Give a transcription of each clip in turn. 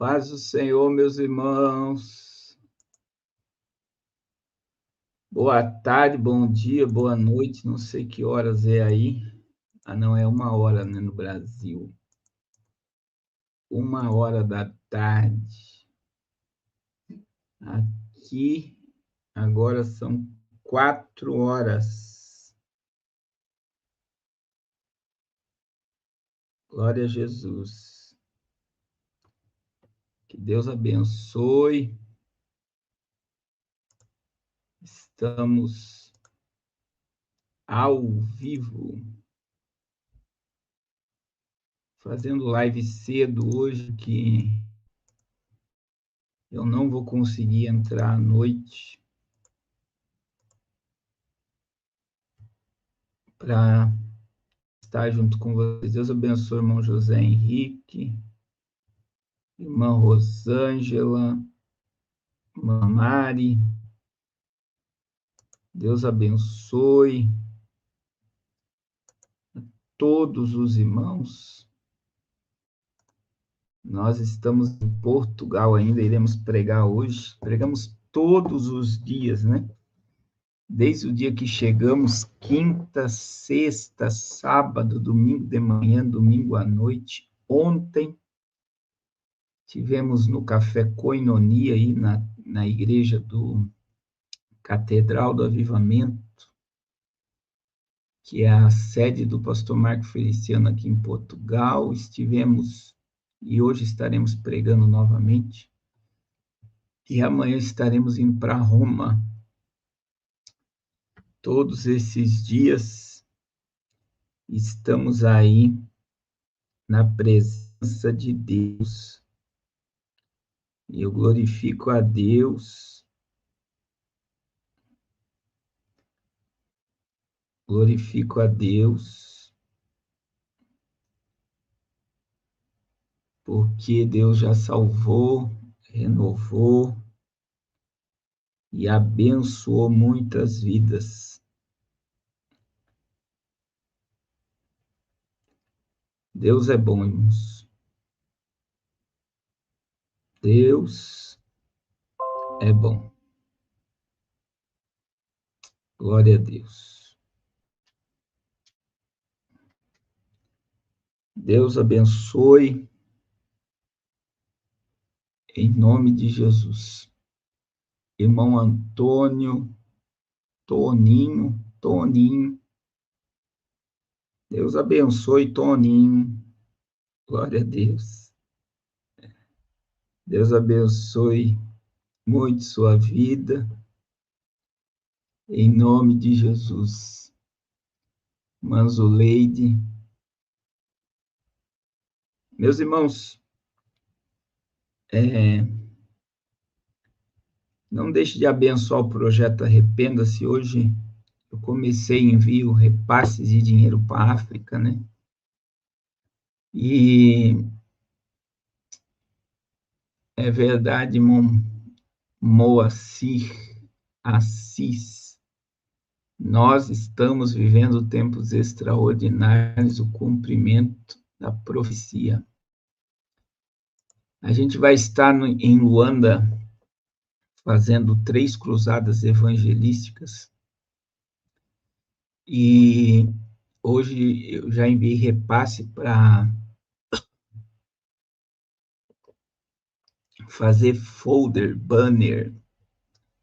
Paz do Senhor, meus irmãos. Boa tarde, bom dia, boa noite. Não sei que horas é aí. Não, é 1 hora, né, no Brasil. 1 hora da tarde. Aqui, agora são 4 horas. Glória a Jesus. Que Deus abençoe. Estamos ao vivo, fazendo live cedo hoje, que eu não vou conseguir entrar à noite para estar junto com vocês. Deus abençoe o irmão José Henrique, irmã Rosângela, irmã Mari. Deus abençoe todos os irmãos. Nós estamos em Portugal ainda, iremos pregar hoje. Pregamos todos os dias, né? Desde o dia que chegamos, quinta, sexta, sábado, domingo de manhã, domingo à noite. Ontem, tivemos no Café Koinonia, aí na igreja do Catedral do Avivamento, que é a sede do pastor Marco Feliciano aqui em Portugal. Estivemos, e hoje estaremos pregando novamente, e amanhã estaremos indo para Roma. Todos esses dias estamos aí na presença de Deus, e eu glorifico a Deus, porque Deus já salvou, renovou e abençoou muitas vidas. Deus é bom, irmãos. Deus é bom. Glória a Deus. Deus abençoe em nome de Jesus. Irmão Antônio, Toninho. Deus abençoe, Toninho. Glória a Deus. Deus abençoe muito sua vida, em nome de Jesus. Manzoleide. Meus irmãos, não deixe de abençoar o projeto Arrependa-se. Hoje eu comecei envio repasses de dinheiro para a África, né? E é verdade, Moacir Assis, nós estamos vivendo tempos extraordinários, o cumprimento da profecia. A gente vai estar em Luanda fazendo 3 cruzadas evangelísticas, e hoje eu já enviei repasse para fazer folder, banner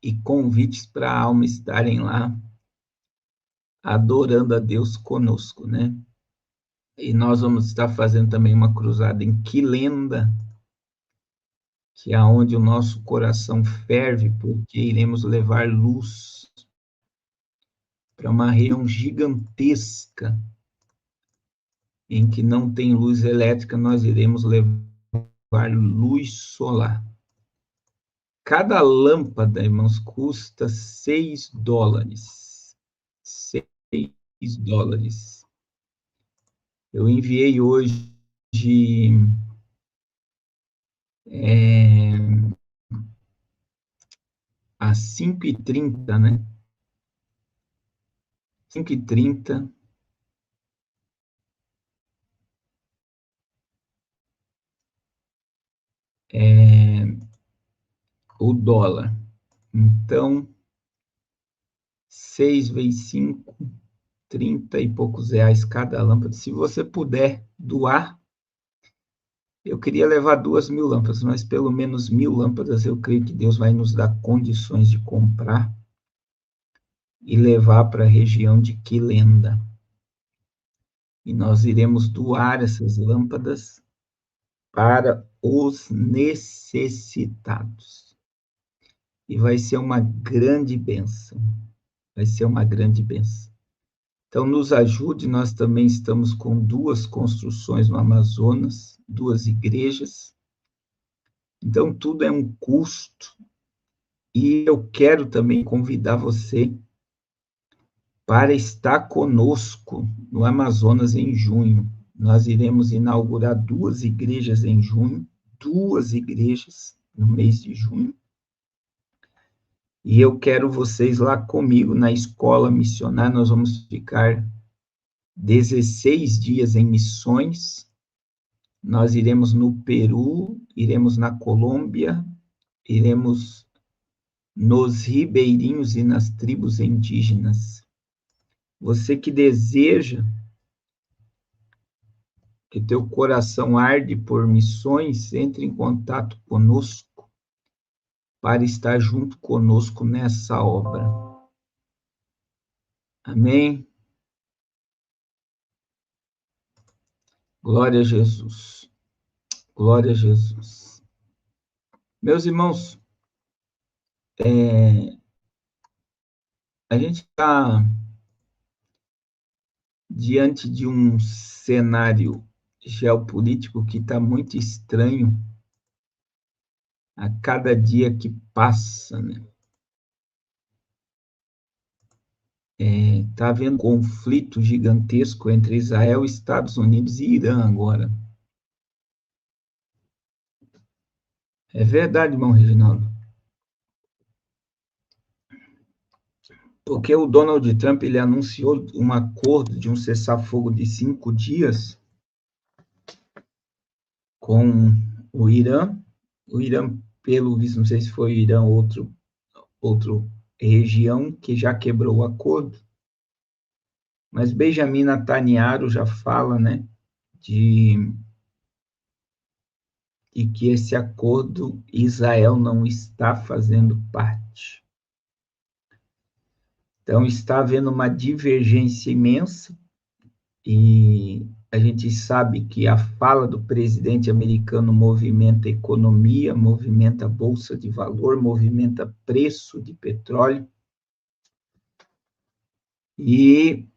e convites para a alma estarem lá adorando a Deus conosco, né? E nós vamos estar fazendo também uma cruzada em Quilenda, que é onde o nosso coração ferve, porque iremos levar luz para uma região gigantesca em que não tem luz elétrica. Nós iremos levar luz solar. Cada lâmpada, irmãos, custa $6. $6. Eu enviei hoje às 5h30, né? 5h30, o dólar. Então, 6 vezes 5, 30 e poucos reais cada lâmpada. Se você puder doar, eu queria levar 2.000 lâmpadas, mas pelo menos 1.000 lâmpadas eu creio que Deus vai nos dar condições de comprar e levar para a região de Quilenda. E nós iremos doar essas lâmpadas para os necessitados. E vai ser uma grande bênção. Vai ser uma grande bênção. Então, nos ajude, nós também estamos com 2 construções no Amazonas, 2 igrejas. Então, tudo é um custo. E eu quero também convidar você para estar conosco no Amazonas em junho. Nós iremos inaugurar 2 igrejas em junho, 2 igrejas no mês de junho. E eu quero vocês lá comigo na escola missionária. Nós vamos ficar 16 dias em missões. Nós iremos no Peru, iremos na Colômbia, iremos nos ribeirinhos e nas tribos indígenas. Você que deseja, que teu coração arde por missões, entre em contato conosco para estar junto conosco nessa obra. Amém? Glória a Jesus. Glória a Jesus. Meus irmãos, a gente está diante de um cenário geopolítico que está muito estranho a cada dia que passa, né? Está havendo um conflito gigantesco entre Israel, Estados Unidos e Irã agora. É verdade, irmão Reginaldo. Porque o Donald Trump ele anunciou um acordo de um cessar-fogo de 5 dias com o Irã. O Irã, pelo visto, não sei se foi o Irã ou outra região, que já quebrou o acordo. Mas Benjamin Netanyahu já fala, né, de que esse acordo Israel não está fazendo parte. Então, está havendo uma divergência imensa, e a gente sabe que a fala do presidente americano movimenta a economia, movimenta a bolsa de valor, movimenta preço de petróleo. E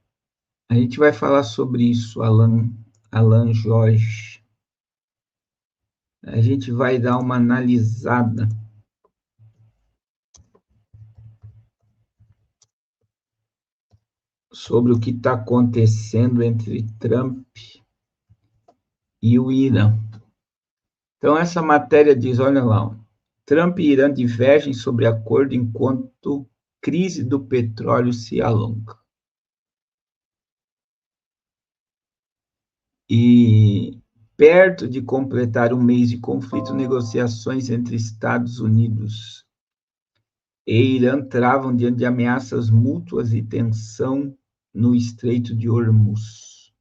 a gente vai falar sobre isso, Alan Jorge. A gente vai dar uma analisada sobre o que está acontecendo entre Trump e o Irã. Então, essa matéria diz, olha lá, Trump e Irã divergem sobre acordo enquanto crise do petróleo se alonga. E perto de completar um mês de conflito, negociações entre Estados Unidos e Irã travam diante de ameaças mútuas e tensão no Estreito de Hormuz.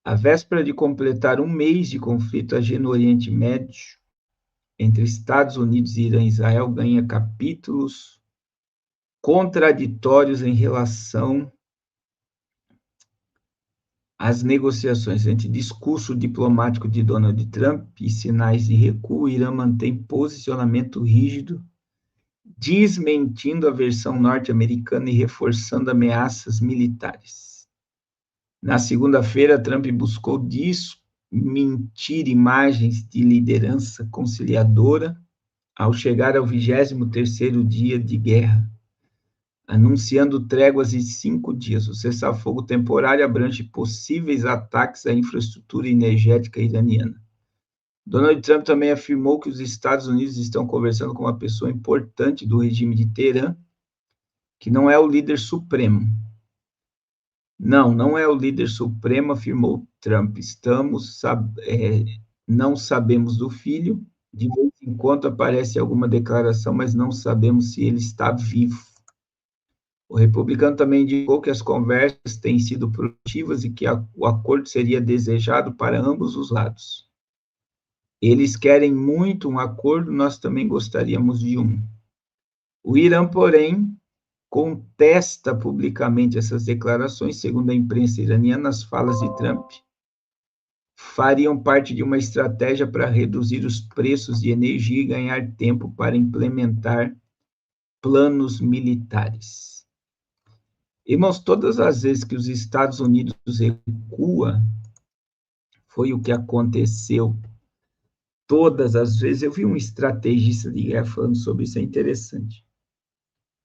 À véspera de completar um mês de conflito, a agenda no Oriente Médio entre Estados Unidos e Irã e Israel ganha capítulos contraditórios em relação às negociações. Entre discurso diplomático de Donald Trump e sinais de recuo, o Irã mantém posicionamento rígido, desmentindo a versão norte-americana e reforçando ameaças militares. Na segunda-feira, Trump buscou desmentir imagens de liderança conciliadora ao chegar ao 23º dia de guerra, anunciando tréguas de 5 dias. O cessar-fogo temporário abrange possíveis ataques à infraestrutura energética iraniana. Donald Trump também afirmou que os Estados Unidos estão conversando com uma pessoa importante do regime de Teherã, que não é o líder supremo. Não é o líder supremo, afirmou Trump. não sabemos do filho, de vez em quando aparece alguma declaração, mas não sabemos se ele está vivo. O republicano também indicou que as conversas têm sido produtivas e que o acordo seria desejado para ambos os lados. Eles querem muito um acordo, nós também gostaríamos de um. O Irã, porém, contesta publicamente essas declarações, segundo a imprensa iraniana, as falas de Trump fariam parte de uma estratégia para reduzir os preços de energia e ganhar tempo para implementar planos militares. Irmãos, todas as vezes que os Estados Unidos recuam, foi o que aconteceu. Todas as vezes, eu vi um estrategista de guerra falando sobre isso, é interessante.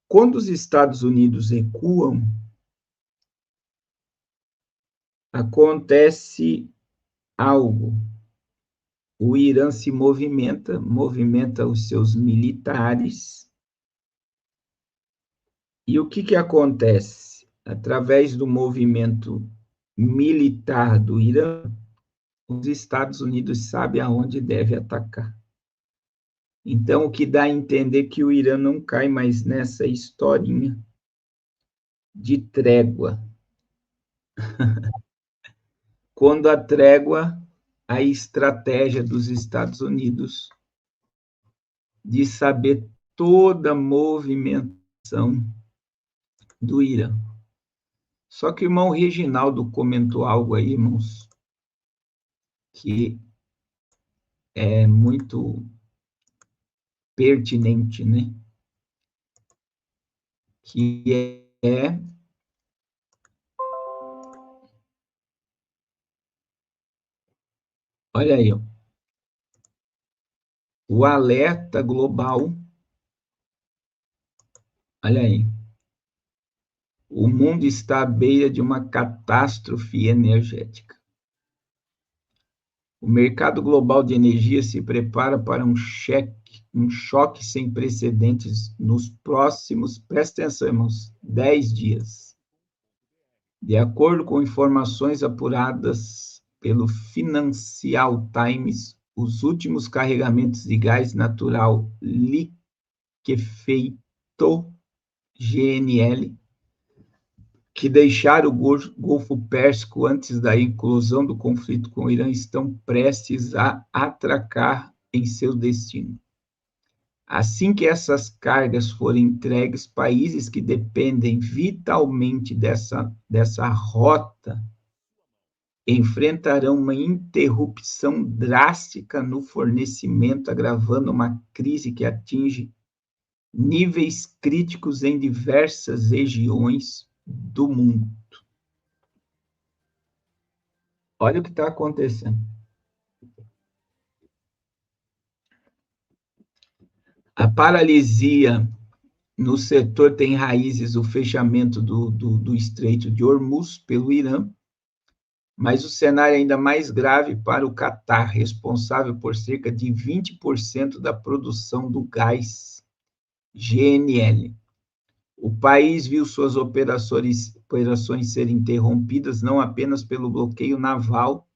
Quando os Estados Unidos recuam, acontece algo. O Irã se movimenta os seus militares. E o que acontece? Através do movimento militar do Irã, os Estados Unidos sabem aonde deve atacar. Então, o que dá a entender que o Irã não cai mais nessa historinha de trégua. Quando a trégua, a estratégia dos Estados Unidos de saber toda a movimentação do Irã. Só que o irmão Reginaldo comentou algo aí, irmãos, que é muito pertinente, né? Que olha aí, ó, o alerta global, olha aí, o mundo está à beira de uma catástrofe energética. O mercado global de energia se prepara para um choque sem precedentes nos próximos, presta atenção, irmãos, 10 dias. De acordo com informações apuradas pelo Financial Times, os últimos carregamentos de gás natural liquefeito, GNL, que deixaram o Golfo Pérsico antes da inclusão do conflito com o Irã, estão prestes a atracar em seu destino. Assim que essas cargas forem entregues, países que dependem vitalmente dessa rota enfrentarão uma interrupção drástica no fornecimento, agravando uma crise que atinge níveis críticos em diversas regiões do mundo. Olha o que está acontecendo. A paralisia no setor tem raízes o fechamento do Estreito de Hormuz pelo Irã, mas o cenário é ainda mais grave para o Catar, responsável por cerca de 20% da produção do gás GNL. O país viu suas operações serem interrompidas não apenas pelo bloqueio naval,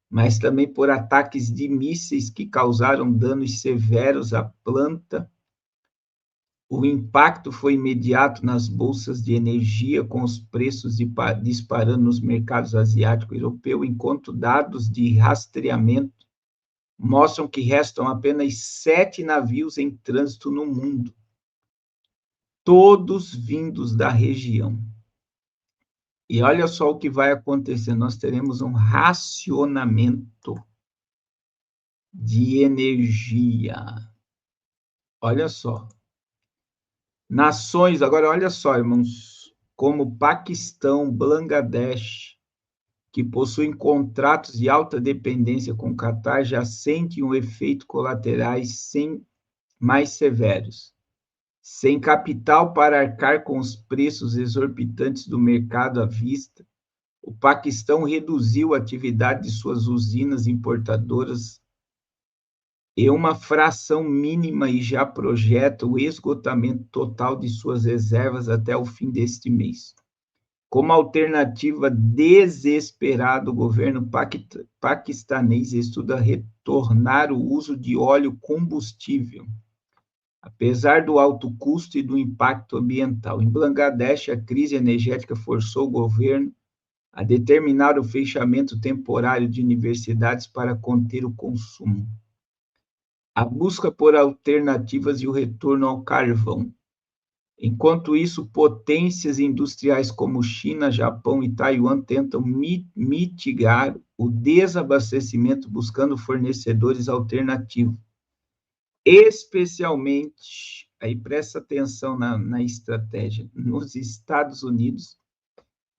mas também por ataques de mísseis que causaram danos severos à planta. O impacto foi imediato nas bolsas de energia, com os preços disparando nos mercados asiático e europeu, enquanto dados de rastreamento mostram que restam apenas 7 navios em trânsito no mundo, todos vindos da região. E olha só o que vai acontecer, nós teremos um racionamento de energia. Olha só. Nações, agora olha só, irmãos, como Paquistão, Bangladesh, que possuem contratos de alta dependência com o Catar, já sentem um efeito colaterais mais severos. Sem capital para arcar com os preços exorbitantes do mercado à vista, o Paquistão reduziu a atividade de suas usinas importadoras em uma fração mínima e já projeta o esgotamento total de suas reservas até o fim deste mês. Como alternativa desesperada, o governo paquistanês estuda retornar o uso de óleo combustível, apesar do alto custo e do impacto ambiental. Em Bangladesh, a crise energética forçou o governo a determinar o fechamento temporário de universidades para conter o consumo. A busca por alternativas e o retorno ao carvão. Enquanto isso, potências industriais como China, Japão e Taiwan tentam mitigar o desabastecimento buscando fornecedores alternativos, especialmente, aí presta atenção na estratégia, nos Estados Unidos,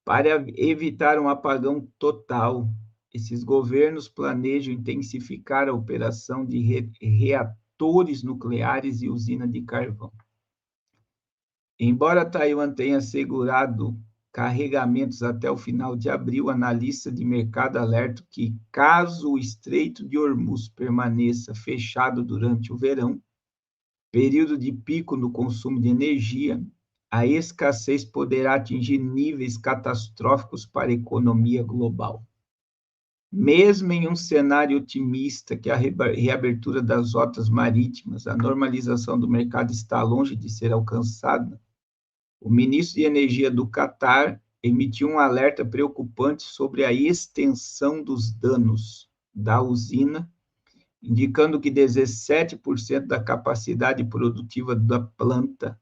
para evitar um apagão total. Esses governos planejam intensificar a operação de reatores nucleares e usina de carvão. Embora Taiwan tenha assegurado carregamentos até o final de abril, analista de mercado alerta que, caso o Estreito de Hormuz permaneça fechado durante o verão, período de pico no consumo de energia, a escassez poderá atingir níveis catastróficos para a economia global. Mesmo em um cenário otimista que a reabertura das rotas marítimas, a normalização do mercado está longe de ser alcançada, o ministro de Energia do Catar emitiu um alerta preocupante sobre a extensão dos danos da usina, indicando que 17% da capacidade produtiva da planta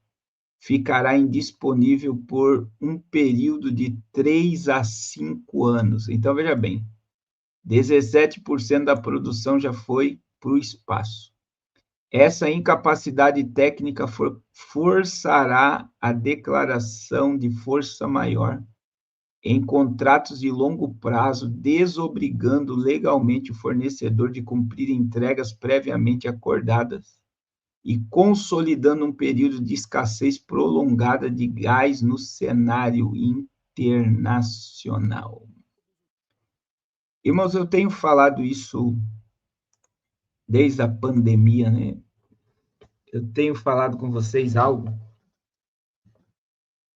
ficará indisponível por um período de 3 a 5 anos. Então, veja bem, 17% da produção já foi para o espaço. Essa incapacidade técnica forçará a declaração de força maior em contratos de longo prazo, desobrigando legalmente o fornecedor de cumprir entregas previamente acordadas e consolidando um período de escassez prolongada de gás no cenário internacional. Irmãos, eu tenho falado isso desde a pandemia, né? Eu tenho falado com vocês algo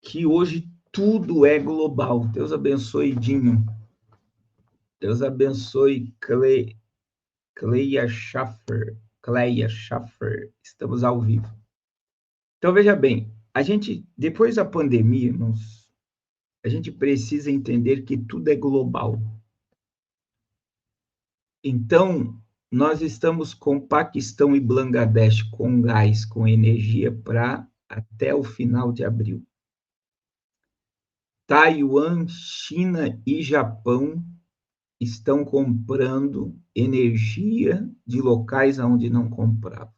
que hoje tudo é global. Deus abençoe Dinho. Deus abençoe Cleia Schaffer. Estamos ao vivo. Então, veja bem, depois da pandemia, irmãos, a gente precisa entender que tudo é global. Então, nós estamos com Paquistão e Bangladesh com gás, com energia para até o final de abril. Taiwan, China e Japão estão comprando energia de locais onde não compravam.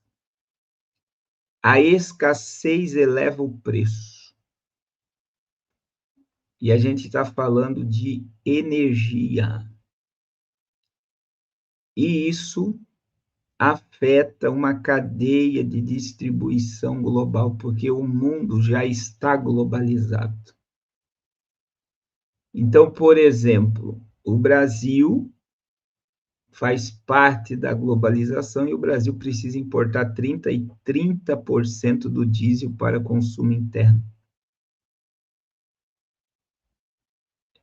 A escassez eleva o preço. E a gente está falando de energia. E isso afeta uma cadeia de distribuição global, porque o mundo já está globalizado. Então, por exemplo, o Brasil faz parte da globalização e o Brasil precisa importar 30% do diesel para consumo interno.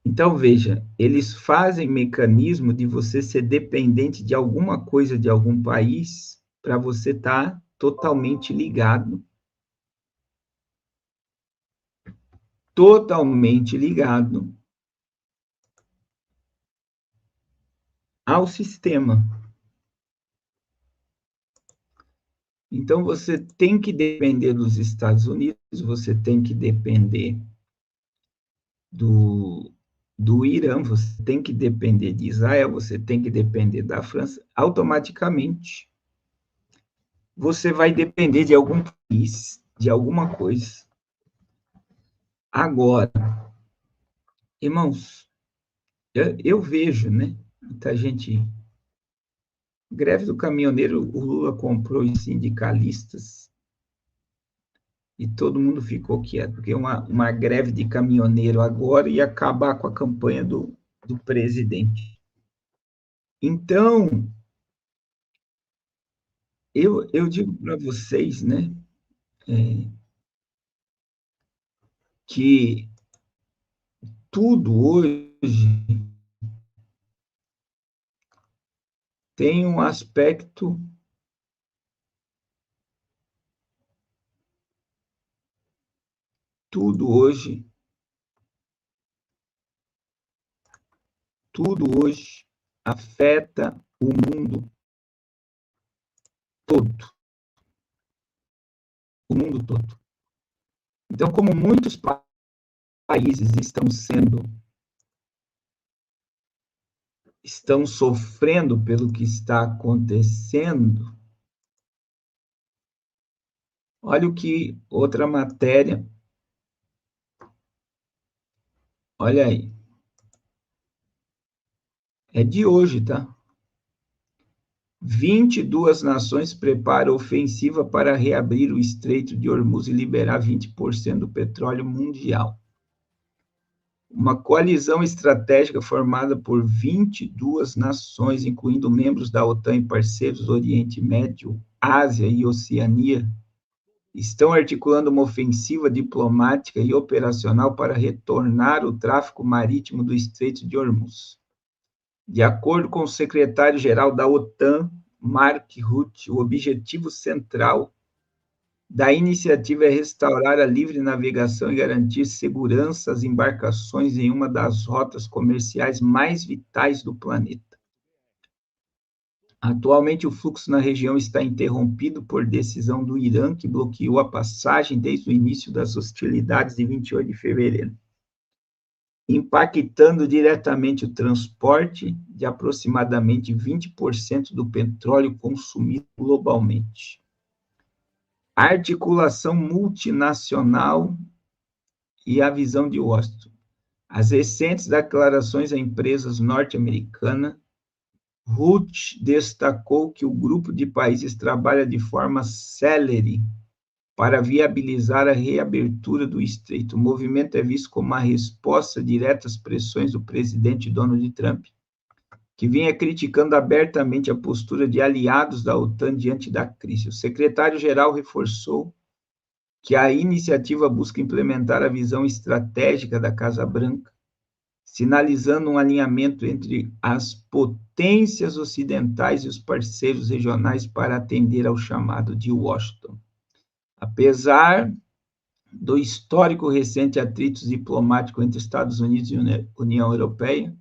Então, veja, eles fazem mecanismo de você ser dependente de alguma coisa de algum país para você estar totalmente ligado ao sistema. Então, você tem que depender dos Estados Unidos, você tem que depender do Irã, você tem que depender de Israel, você tem que depender da França, automaticamente você vai depender de algum país, de alguma coisa. Agora, irmãos, eu vejo, né, muita gente... Greve do caminhoneiro, o Lula comprou os sindicalistas e todo mundo ficou quieto, porque uma greve de caminhoneiro agora ia acabar com a campanha do presidente. Então, eu digo para vocês, né, que tudo hoje tem um aspecto tudo hoje afeta o mundo todo, o mundo todo. Então, como muitos países estão sofrendo pelo que está acontecendo, olha o que outra matéria, olha aí, é de hoje, tá? 22 nações preparam ofensiva para reabrir o Estreito de Hormuz e liberar 20% do petróleo mundial. Uma coalizão estratégica formada por 22 nações, incluindo membros da OTAN e parceiros do Oriente Médio, Ásia e Oceania, estão articulando uma ofensiva diplomática e operacional para retornar o tráfego marítimo do Estreito de Hormuz. De acordo com o secretário-geral da OTAN, Mark Rutte, o objetivo central da iniciativa é restaurar a livre navegação e garantir segurança às embarcações em uma das rotas comerciais mais vitais do planeta. Atualmente, o fluxo na região está interrompido por decisão do Irã, que bloqueou a passagem desde o início das hostilidades de 28 de fevereiro, impactando diretamente o transporte de aproximadamente 20% do petróleo consumido globalmente. A articulação multinacional e a visão de Washington. As recentes declarações a empresas norte-americanas, Rutte destacou que o grupo de países trabalha de forma célere para viabilizar a reabertura do estreito. O movimento é visto como uma resposta direta às pressões do presidente Donald Trump, que vinha criticando abertamente a postura de aliados da OTAN diante da crise. O secretário-geral reforçou que a iniciativa busca implementar a visão estratégica da Casa Branca, sinalizando um alinhamento entre as potências ocidentais e os parceiros regionais para atender ao chamado de Washington. Apesar do histórico recente atrito diplomático entre Estados Unidos e União Europeia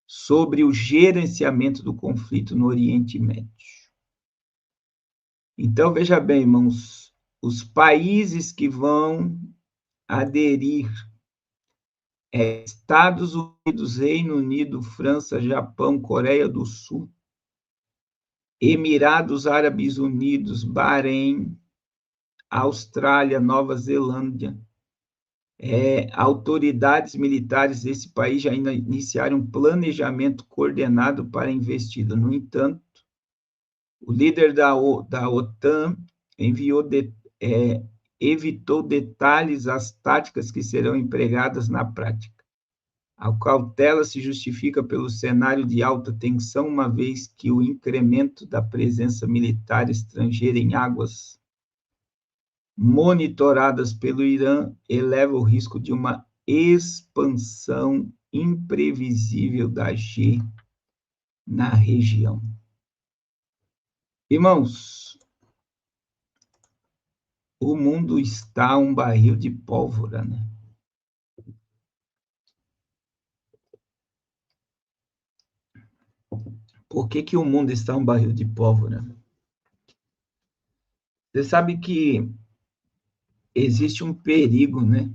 sobre o gerenciamento do conflito no Oriente Médio. Então, veja bem, irmãos, os países que vão aderir Estados Unidos, Reino Unido, França, Japão, Coreia do Sul, Emirados Árabes Unidos, Bahrein, Austrália, Nova Zelândia. Autoridades militares desse país já iniciaram um planejamento coordenado para a investida. No entanto, o líder da OTAN evitou detalhes das táticas que serão empregadas na prática. A cautela se justifica pelo cenário de alta tensão, uma vez que o incremento da presença militar estrangeira em águas monitoradas pelo Irã eleva o risco de uma expansão imprevisível da G na região. Irmãos, o mundo está um barril de pólvora, né? Por que o mundo está um barril de pólvora? Você sabe que existe um perigo, né?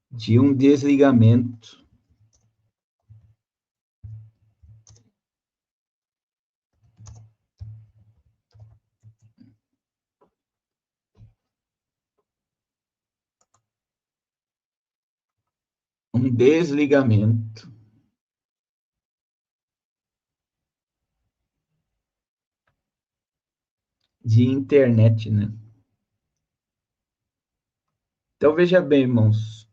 De um desligamento de internet, né? Então, veja bem, irmãos,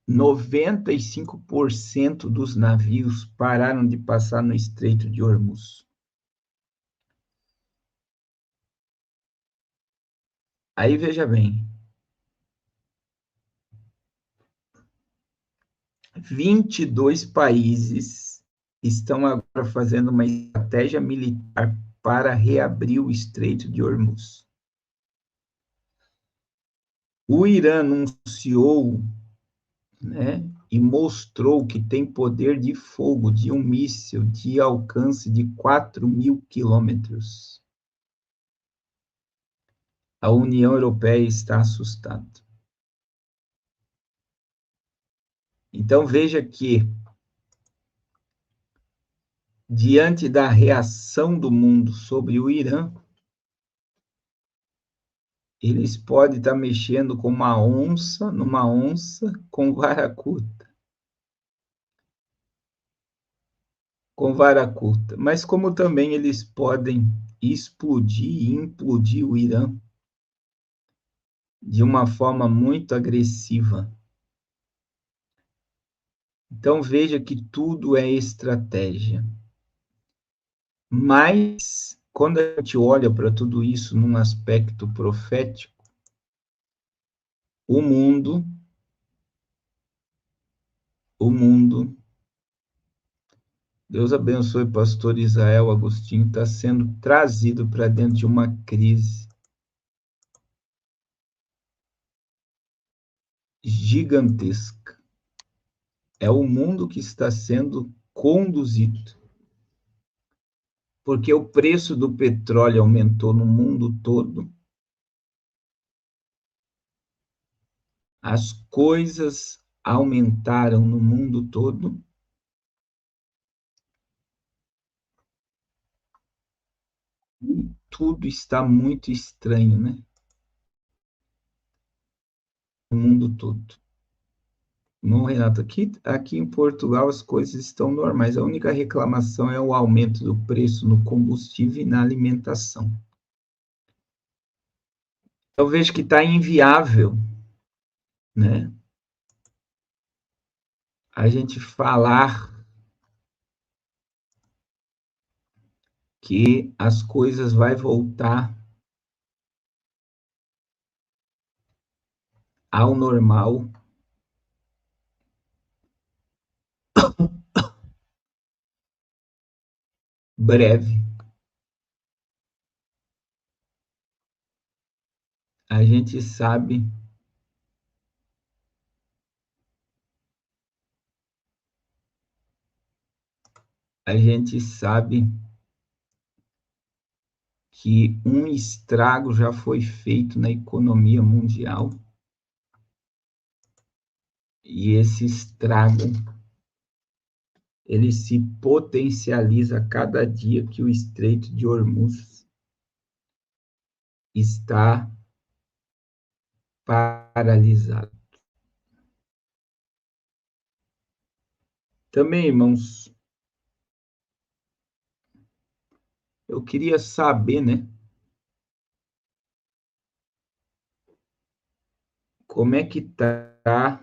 95% dos navios pararam de passar no Estreito de Hormuz. Aí veja bem, 22 países estão agora fazendo uma estratégia militar para reabrir o Estreito de Hormuz. O Irã anunciou, né, e mostrou que tem poder de fogo de um míssil de alcance de 4.000 quilômetros. A União Europeia está assustada. Então, veja que, diante da reação do mundo sobre o Irã, eles podem estar mexendo com uma onça, numa onça com vara curta. Com vara curta. Mas como também eles podem explodir e implodir o Irã de uma forma muito agressiva. Então veja que tudo é estratégia. Mas quando a gente olha para tudo isso num aspecto profético, o mundo, Deus abençoe o pastor Israel Agostinho, está sendo trazido para dentro de uma crise gigantesca. É o mundo que está sendo conduzido, porque o preço do petróleo aumentou no mundo todo, as coisas aumentaram no mundo todo, e tudo está muito estranho, né? No mundo todo. Não, Renato, aqui em Portugal as coisas estão normais. A única reclamação é o aumento do preço no combustível e na alimentação. Eu vejo que está inviável, né? A gente falar que as coisas vai voltar ao normal breve. A gente sabe a gente sabe que um estrago já foi feito na economia mundial e esse estrago ele se potencializa a cada dia que o Estreito de Hormuz está paralisado. Também, irmãos, eu queria saber, né, como é que está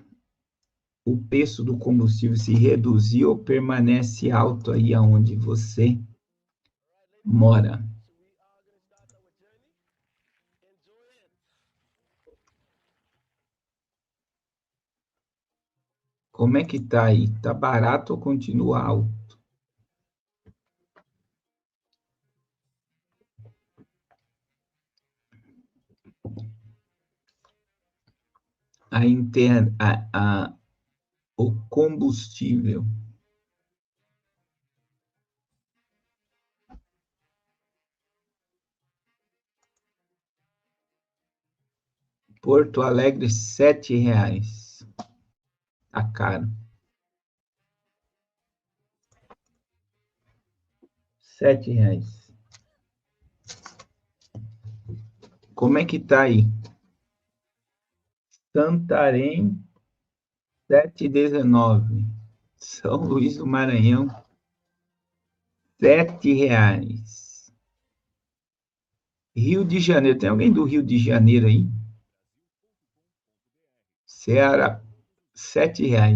o preço do combustível, se reduziu ou permanece alto aí aonde você mora. Como é que está aí? Está barato ou continua alto? O combustível. Porto Alegre, R$ 7. Tá caro. R$ 7. Como é que tá aí? Santarém, 7,19. São Luís do Maranhão, R$ 7. Rio de Janeiro, tem alguém do Rio de Janeiro aí? Ceará, R$ 7. R$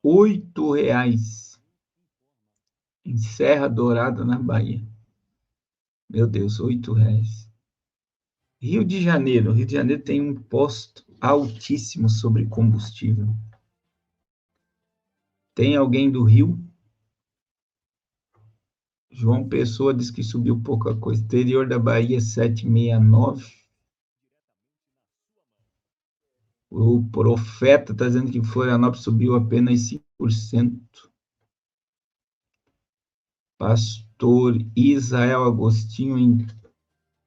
8 em Serra Dourada, na Bahia. Meu Deus, R$ 8. Rio de Janeiro. Rio de Janeiro tem um imposto altíssimo sobre combustível. Tem alguém do Rio? João Pessoa diz que subiu pouca coisa. Interior da Bahia, 7,69. O Profeta está dizendo que Florianópolis subiu apenas 5%. Pastor Israel Agostinho, em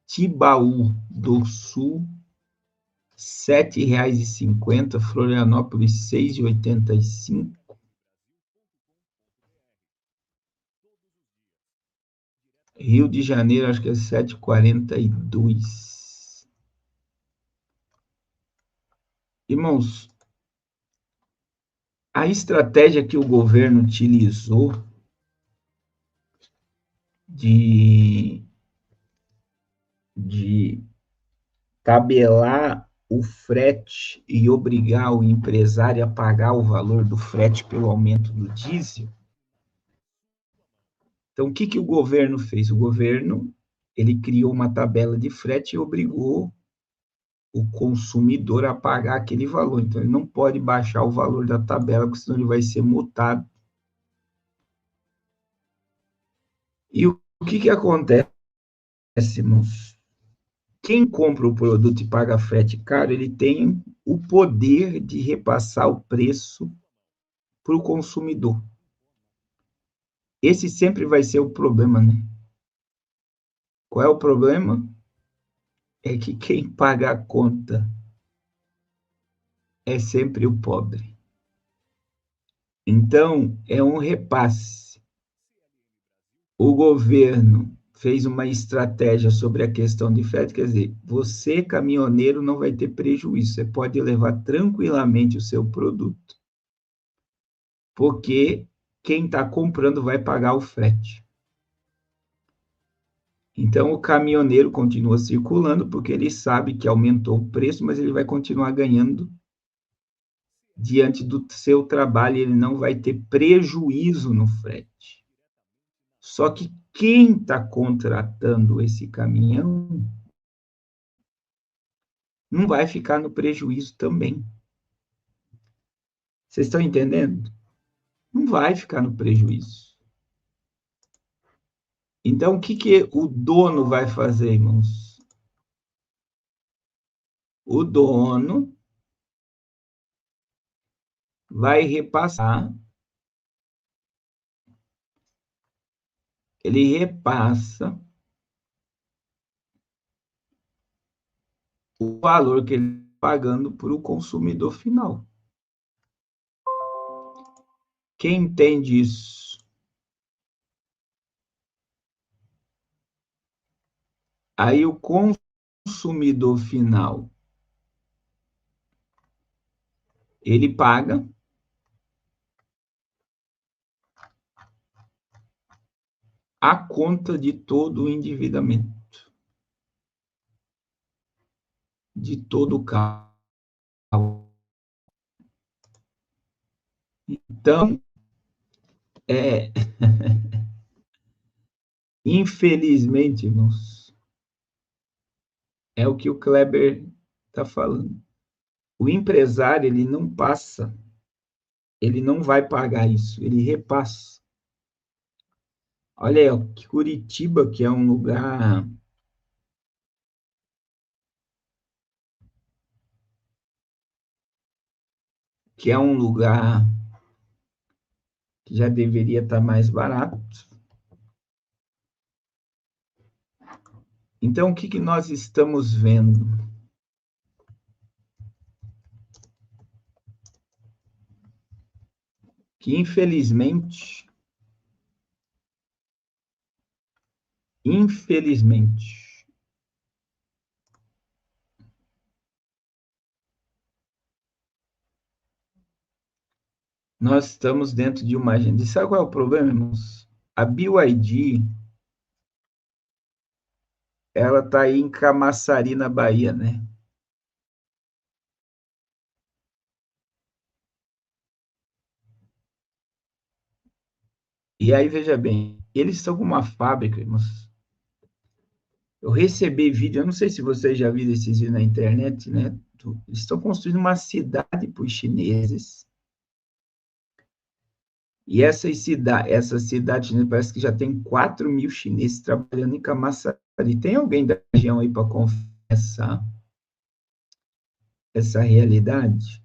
Tibaú do Sul, R$ 7,50. Florianópolis, 6,85. Rio de Janeiro, acho que é 7,42. Irmãos, a estratégia que o governo utilizou de tabelar o frete e obrigar o empresário a pagar o valor do frete pelo aumento do diesel. Então, o que o governo fez? O governo ele criou uma tabela de frete e obrigou o consumidor a pagar aquele valor. Então, ele não pode baixar o valor da tabela, porque senão ele vai ser multado. E o que acontece, irmãos? Quem compra o produto e paga frete caro, ele tem o poder de repassar o preço para o consumidor. Esse sempre vai ser o problema, né? Qual é o problema? É que quem paga a conta é sempre o pobre. Então, é um repasse. O governo fez uma estratégia sobre a questão de frete, quer dizer, você, caminhoneiro, não vai ter prejuízo, você pode levar tranquilamente o seu produto, porque quem está comprando vai pagar o frete. Então, o caminhoneiro continua circulando, porque ele sabe que aumentou o preço, mas ele vai continuar ganhando diante do seu trabalho, ele não vai ter prejuízo no frete. Só que quem está contratando esse caminhão não vai ficar no prejuízo também. Vocês estão entendendo? Não vai ficar no prejuízo. Então, o que o dono vai fazer, irmãos? O dono vai repassar, ele repassa o valor que ele está pagando para o consumidor final. Quem entende isso? Aí o consumidor final, ele paga a conta de todo o endividamento, de todo o carro. Então, infelizmente, irmãos, é o que o Kleber está falando. O empresário, ele não passa, ele não vai pagar isso, ele repassa. Olha aí, que Curitiba, que é um lugar que já deveria estar mais barato. Então, o que nós estamos vendo? Que, infelizmente, nós estamos dentro de uma agenda. E sabe qual é o problema, irmãos? A BYD, ela está aí em Camaçari, na Bahia, né? E aí, veja bem, eles estão com uma fábrica, irmãos, Eu recebi vídeo, eu não sei se vocês já viram esses vídeos na internet, né? Eles estão construindo uma cidade para os chineses. E essa cidade chinesa parece que já tem 4 mil chineses trabalhando em Camaçari. Tem alguém da região aí para confessar essa realidade?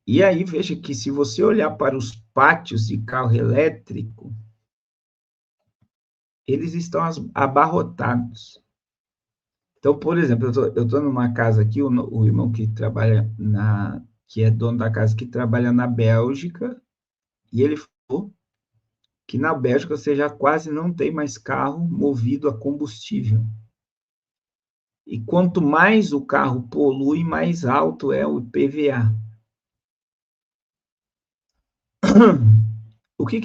E aí, veja que se você olhar para os pátios de carro elétrico, eles estão abarrotados. Então, por exemplo, eu estou numa casa aqui, o irmão que trabalha que é dono da casa, que trabalha na Bélgica, e ele falou que na Bélgica você já quase não tem mais carro movido a combustível. E quanto mais o carro polui, mais alto é o IPVA. O que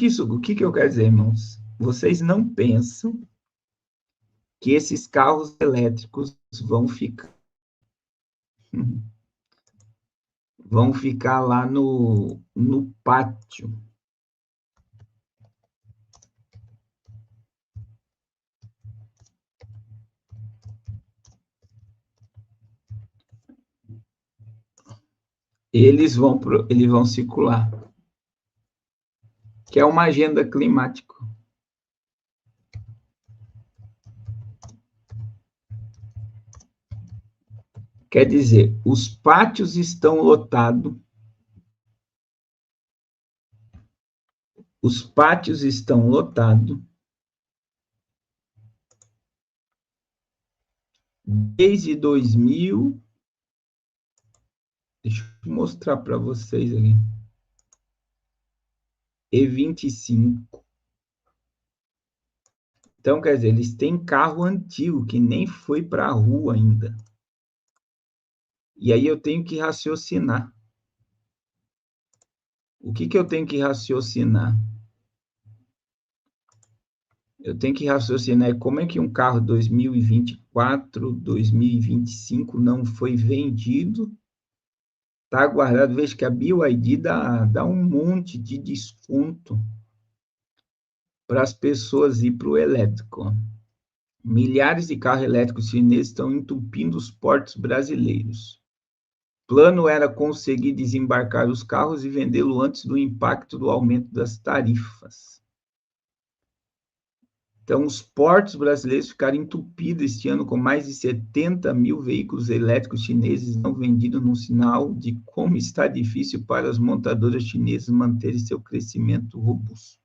eu quero dizer, irmãos? Vocês não pensam que esses carros elétricos vão ficar lá no pátio. Eles vão circular, que é uma agenda climática. Quer dizer, os pátios estão lotados, os pátios estão lotados desde 2000. Deixa eu mostrar para vocês aqui. E 25. Então, quer dizer, eles têm carro antigo que nem foi para a rua ainda. E aí eu tenho que raciocinar. O que eu tenho que raciocinar? Eu tenho que raciocinar como é que um carro 2024, 2025 não foi vendido, está guardado. Veja que a BYD dá um monte de desconto para as pessoas ir para o elétrico. Milhares de carros elétricos chineses estão entupindo os portos brasileiros. O plano era conseguir desembarcar os carros e vendê-lo antes do impacto do aumento das tarifas. Então, os portos brasileiros ficaram entupidos este ano com mais de 70 mil veículos elétricos chineses não vendidos, num sinal de como está difícil para as montadoras chinesas manterem seu crescimento robusto.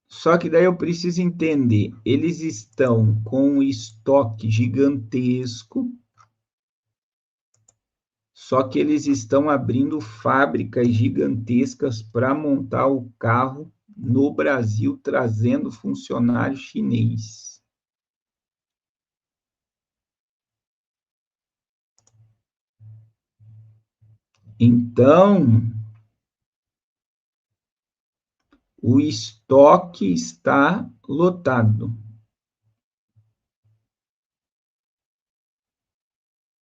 Só que daí eu preciso entender, eles estão com um estoque gigantesco, só que eles estão abrindo fábricas gigantescas para montar o carro no Brasil, trazendo funcionário chinês. Então, o estoque está lotado.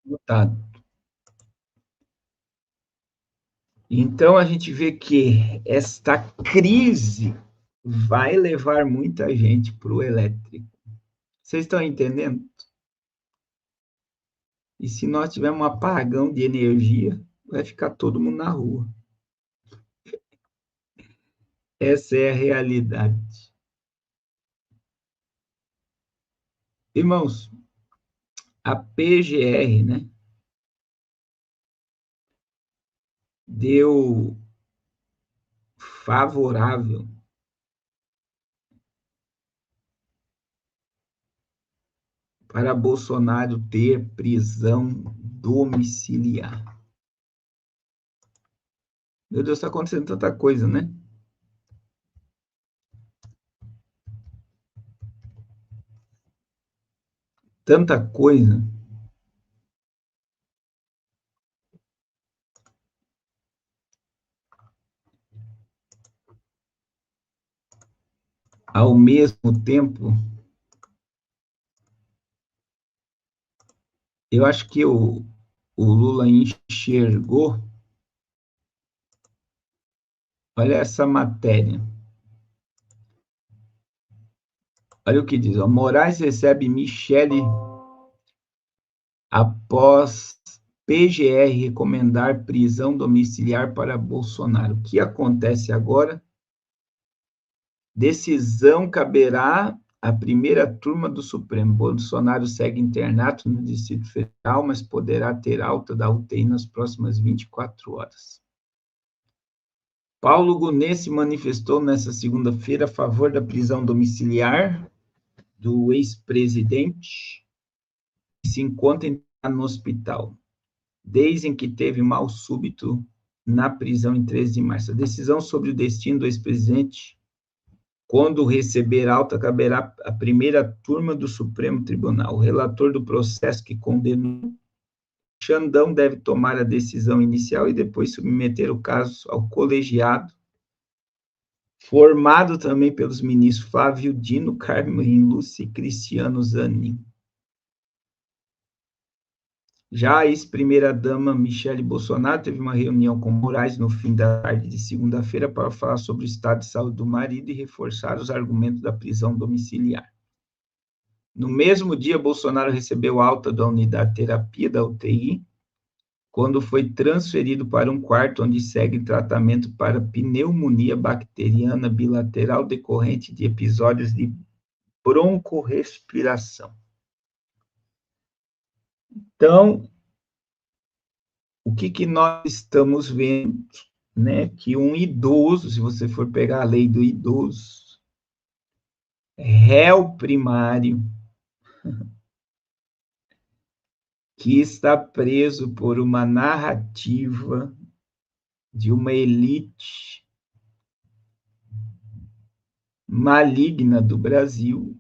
Lotado. Então, a gente vê que esta crise vai levar muita gente para o elétrico. Vocês estão entendendo? E se nós tivermos um apagão de energia, vai ficar todo mundo na rua. Essa é a realidade. Irmãos, a PGR, né, deu favorável para Bolsonaro ter prisão domiciliar. Meu Deus, está acontecendo tanta coisa, né? Tanta coisa. Ao mesmo tempo, eu acho que o Lula enxergou. Olha essa matéria. Olha o que diz, ó, Moraes recebe Michele após PGR recomendar prisão domiciliar para Bolsonaro. O que acontece agora? Decisão caberá à primeira turma do Supremo. Bolsonaro segue internado no Distrito Federal, mas poderá ter alta da UTI nas próximas 24 horas. Paulo Gonet se manifestou nesta segunda-feira a favor da prisão domiciliar do ex-presidente, que se encontra no hospital, desde que teve mal súbito na prisão em 13 de março. A decisão sobre o destino do ex-presidente, quando receber alta, caberá à primeira turma do Supremo Tribunal. O relator do processo que condenou Xandão deve tomar a decisão inicial e depois submeter o caso ao colegiado, formado também pelos ministros Flávio Dino, Carmen Lúcia e Cristiano Zanin. Já a ex-primeira-dama Michele Bolsonaro teve uma reunião com Moraes no fim da tarde de segunda-feira para falar sobre o estado de saúde do marido e reforçar os argumentos da prisão domiciliar. No mesmo dia, Bolsonaro recebeu alta da unidade de terapia da UTI, quando foi transferido para um quarto onde segue tratamento para pneumonia bacteriana bilateral decorrente de episódios de broncorrespiração. Então, o que nós estamos vendo, né? Que um idoso, se você for pegar a lei do idoso, réu primário, que está preso por uma narrativa de uma elite maligna do Brasil,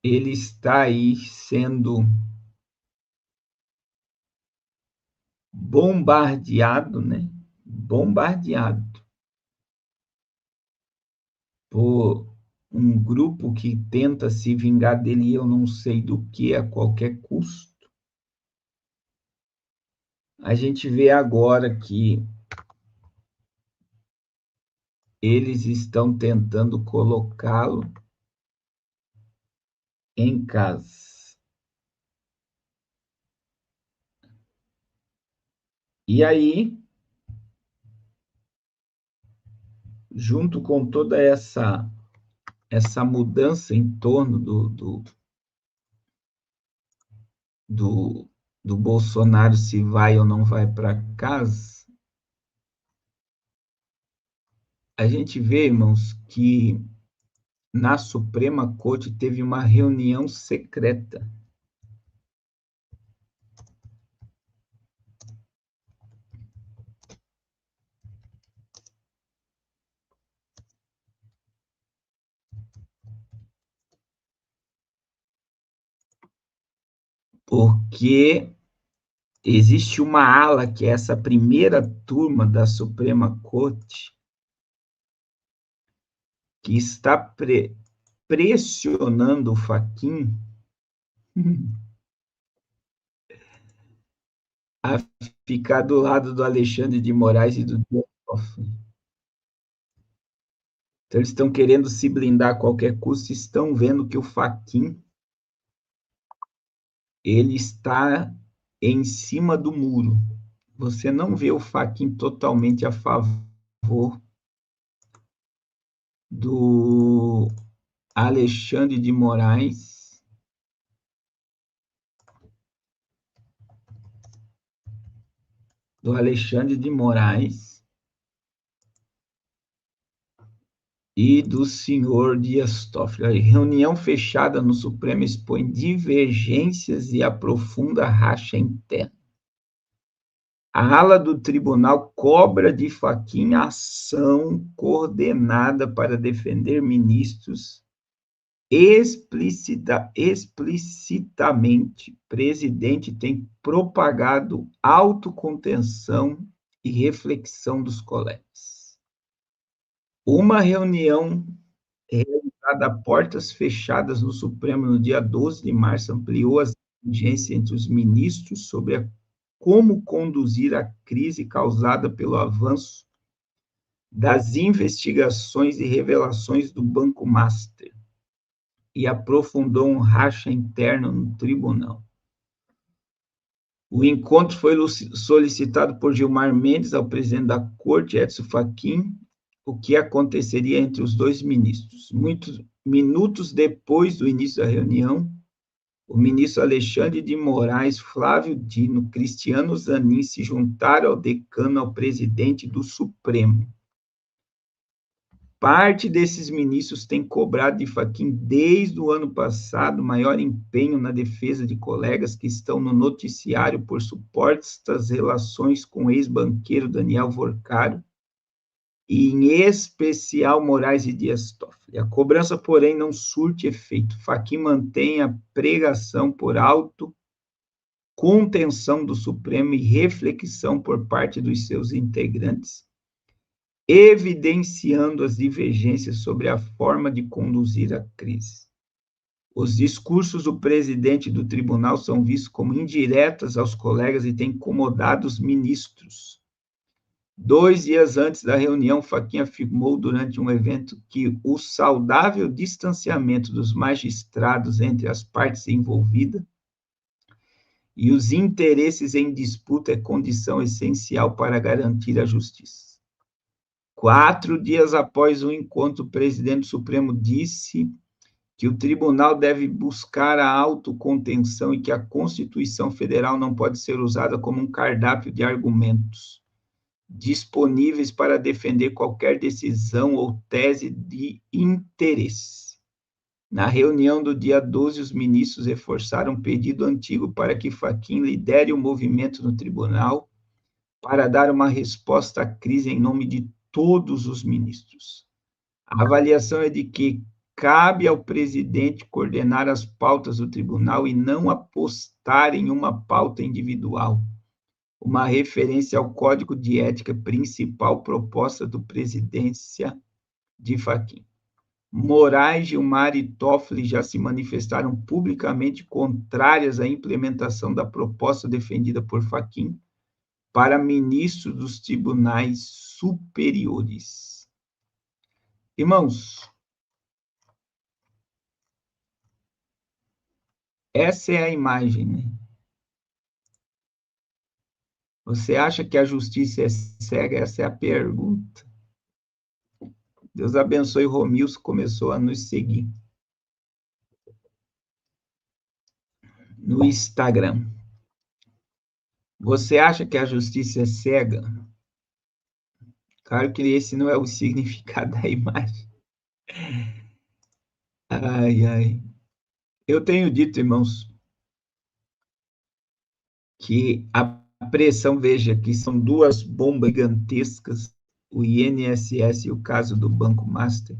ele está aí sendo bombardeado, né? Bombardeado por um grupo que tenta se vingar dele, eu não sei do que, a qualquer custo. A gente vê agora que eles estão tentando colocá-lo em casa. E aí, junto com toda essa mudança em torno do Bolsonaro, se vai ou não vai para casa, a gente vê, irmãos, que na Suprema Corte teve uma reunião secreta. Porque existe uma ala, que é essa primeira turma da Suprema Corte, que está pressionando o Fachin a ficar do lado do Alexandre de Moraes e do Dias Toffoli. Então, eles estão querendo se blindar a qualquer custo, estão vendo que o Fachin, ele está em cima do muro. Você não vê o Fachin totalmente a favor do Alexandre de Moraes e do senhor Dias Toffoli. A reunião fechada no Supremo expõe divergências e aprofunda racha interna. A ala do tribunal cobra de Fachin ação coordenada para defender ministros explicitamente. Presidente tem propagado autocontenção e reflexão dos colegas. Uma reunião realizada a portas fechadas no Supremo no dia 12 de março ampliou as divergências entre os ministros sobre como conduzir a crise causada pelo avanço das investigações e revelações do Banco Master e aprofundou um racha interno no tribunal. O encontro foi solicitado por Gilmar Mendes ao presidente da Corte, Edson Fachin, o que aconteceria entre os dois ministros. Muitos minutos depois do início da reunião, o ministro Alexandre de Moraes, Flávio Dino, Cristiano Zanin se juntaram ao decano, ao presidente do Supremo. Parte desses ministros tem cobrado de Fachin desde o ano passado maior empenho na defesa de colegas que estão no noticiário por supostas relações com o ex-banqueiro Daniel Vorcaro, e em especial Moraes e Dias Toffoli. A cobrança, porém, não surte efeito. Fachin mantém a pregação por contenção do Supremo e reflexão por parte dos seus integrantes, evidenciando as divergências sobre a forma de conduzir a crise. Os discursos do presidente do tribunal são vistos como indiretas aos colegas e têm incomodado os ministros. 2 dias antes da reunião, Fachin afirmou durante um evento que o saudável distanciamento dos magistrados entre as partes envolvidas e os interesses em disputa é condição essencial para garantir a justiça. 4 dias após o encontro, o presidente do Supremo disse que o tribunal deve buscar a autocontenção e que a Constituição Federal não pode ser usada como um cardápio de argumentos disponíveis para defender qualquer decisão ou tese de interesse. Na reunião do dia 12, os ministros reforçaram um pedido antigo para que Fachin lidere o movimento no tribunal para dar uma resposta à crise em nome de todos os ministros. A avaliação é de que cabe ao presidente coordenar as pautas do tribunal e não apostar em uma pauta individual, uma referência ao código de ética principal proposta do presidência de Fachin. Moraes, Gilmar e Toffoli já se manifestaram publicamente contrárias à implementação da proposta defendida por Fachin para ministro dos tribunais superiores. Irmãos, essa é a imagem, né? Você acha que a justiça é cega? Essa é a pergunta. Deus abençoe, Romilson começou a nos seguir no Instagram. Você acha que a justiça é cega? Claro que esse não é o significado da imagem. Ai, ai. Eu tenho dito, irmãos, que a pressão, veja, que são duas bombas gigantescas, o INSS e o caso do Banco Master,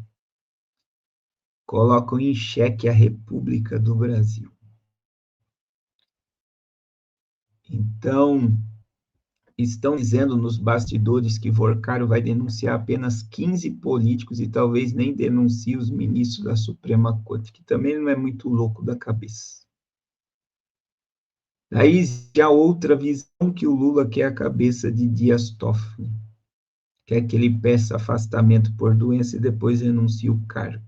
colocam em xeque a República do Brasil. Então, estão dizendo nos bastidores que Vorcaro vai denunciar apenas 15 políticos e talvez nem denuncie os ministros da Suprema Corte, que também não é muito louco da cabeça. Aí já outra visão que o Lula quer a cabeça de Dias Toffoli, quer que ele peça afastamento por doença e depois renuncie o cargo.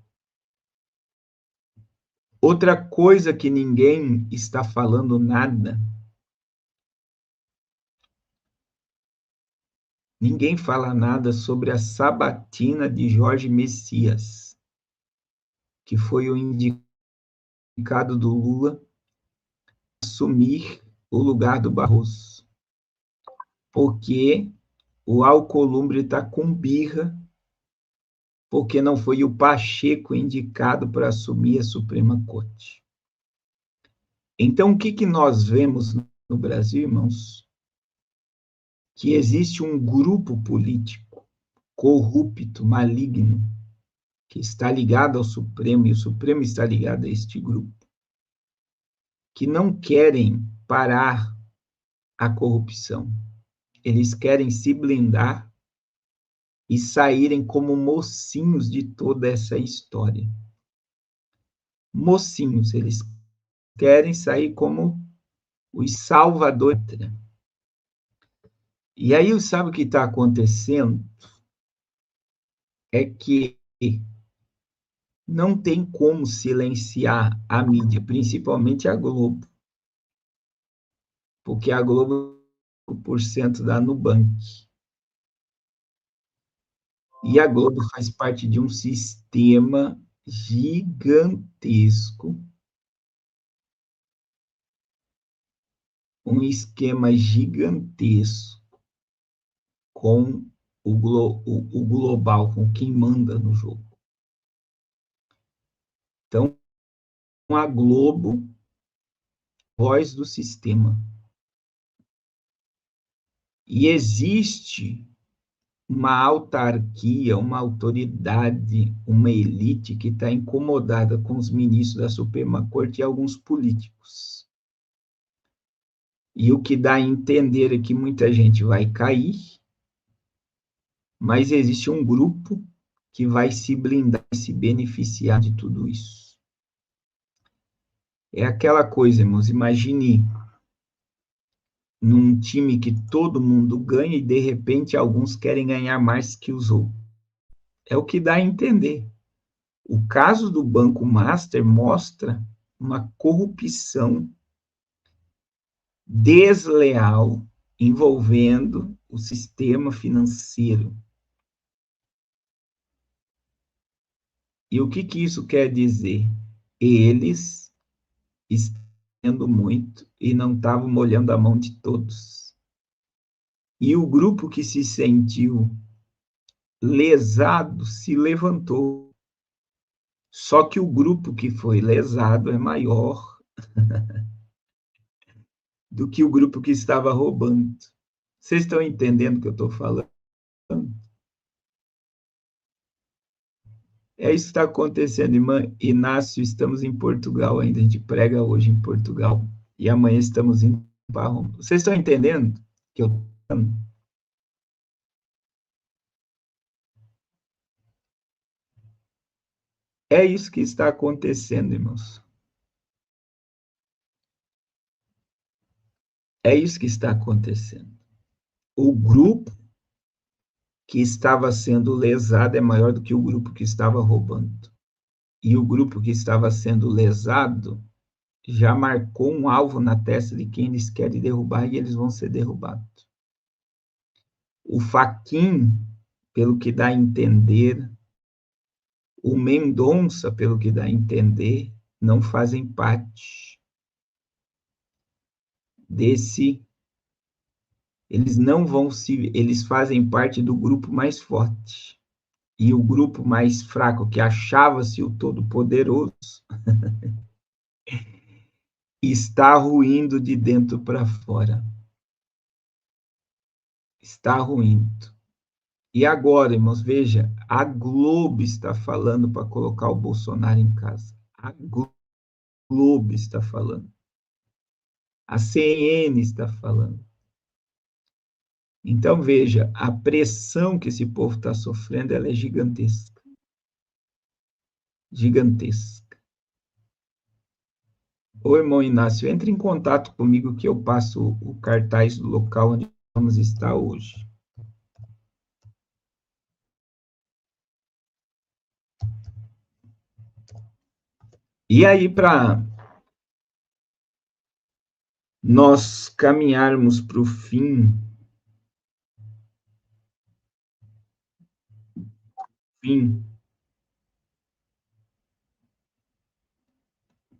Outra coisa que ninguém está falando nada, ninguém fala nada sobre a sabatina de Jorge Messias, que foi o indicado do Lula assumir o lugar do Barroso, porque o Alcolumbre está com birra, porque não foi o Pacheco indicado para assumir a Suprema Corte. Então, o que nós vemos no Brasil, irmãos? Que existe um grupo político corrupto, maligno, que está ligado ao Supremo, e o Supremo está ligado a este grupo, que não querem parar a corrupção. Eles querem se blindar e saírem como mocinhos de toda essa história. Mocinhos, eles querem sair como os salvadores. E aí, sabe o que está acontecendo? é que não tem como silenciar a mídia, principalmente a Globo, porque a Globo é 5% da Nubank. E a Globo faz parte de um sistema gigantesco, um esquema gigantesco com o global, com quem manda no jogo. Então, a Globo, voz do sistema. E existe uma autarquia, uma autoridade, uma elite que está incomodada com os ministros da Suprema Corte e alguns políticos. E o que dá a entender é que muita gente vai cair, mas existe um grupo que vai se blindar e se beneficiar de tudo isso. É aquela coisa, irmãos, imagine num time que todo mundo ganha e de repente alguns querem ganhar mais que os outros. É o que dá a entender. O caso do Banco Master mostra uma corrupção desleal envolvendo o sistema financeiro. E o que isso quer dizer? Eles estão muito e não estavam molhando a mão de todos. E o grupo que se sentiu lesado se levantou. Só que o grupo que foi lesado é maior do que o grupo que estava roubando. Vocês estão entendendo o que eu estou falando? É isso que está acontecendo, irmã Inácio. Estamos em Portugal ainda. A gente prega hoje em Portugal. E amanhã estamos indo para Roma. Vocês estão entendendo que eu É isso que está acontecendo, irmãos. É isso que está acontecendo. O grupo que estava sendo lesado é maior do que o grupo que estava roubando. E o grupo que estava sendo lesado já marcou um alvo na testa de quem eles querem derrubar e eles vão ser derrubados. O Faquin, pelo que dá a entender, o Mendonça, pelo que dá a entender, não fazem parte desse. Eles não vão se. Eles fazem parte do grupo mais forte. E o grupo mais fraco, que achava-se o todo-poderoso, está ruindo de dentro para fora. Está ruindo. E agora, irmãos, veja, a Globo está falando para colocar o Bolsonaro em casa. A Globo está falando. A CNN está falando. Então, veja, a pressão que esse povo está sofrendo, ela é gigantesca. Gigantesca. Ô, irmão Inácio, entre em contato comigo que eu passo o cartaz do local onde vamos estar hoje. E aí, para nós caminharmos para o fim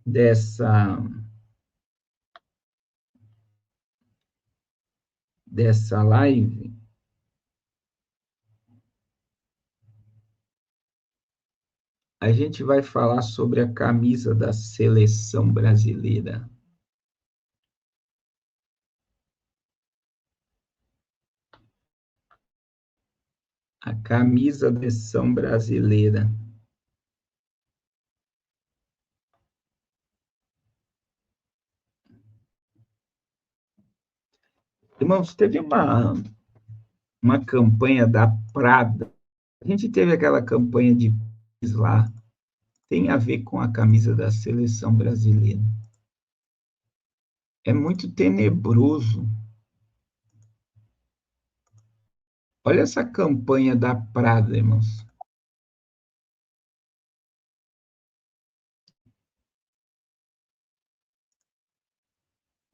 dessa live, a gente vai falar sobre a camisa da seleção brasileira. A camisa da seleção brasileira. Irmãos, teve uma campanha da Prada. A gente teve aquela campanha de lá, tem a ver com a camisa da seleção brasileira. É muito tenebroso. Olha essa campanha da Prada, irmãos.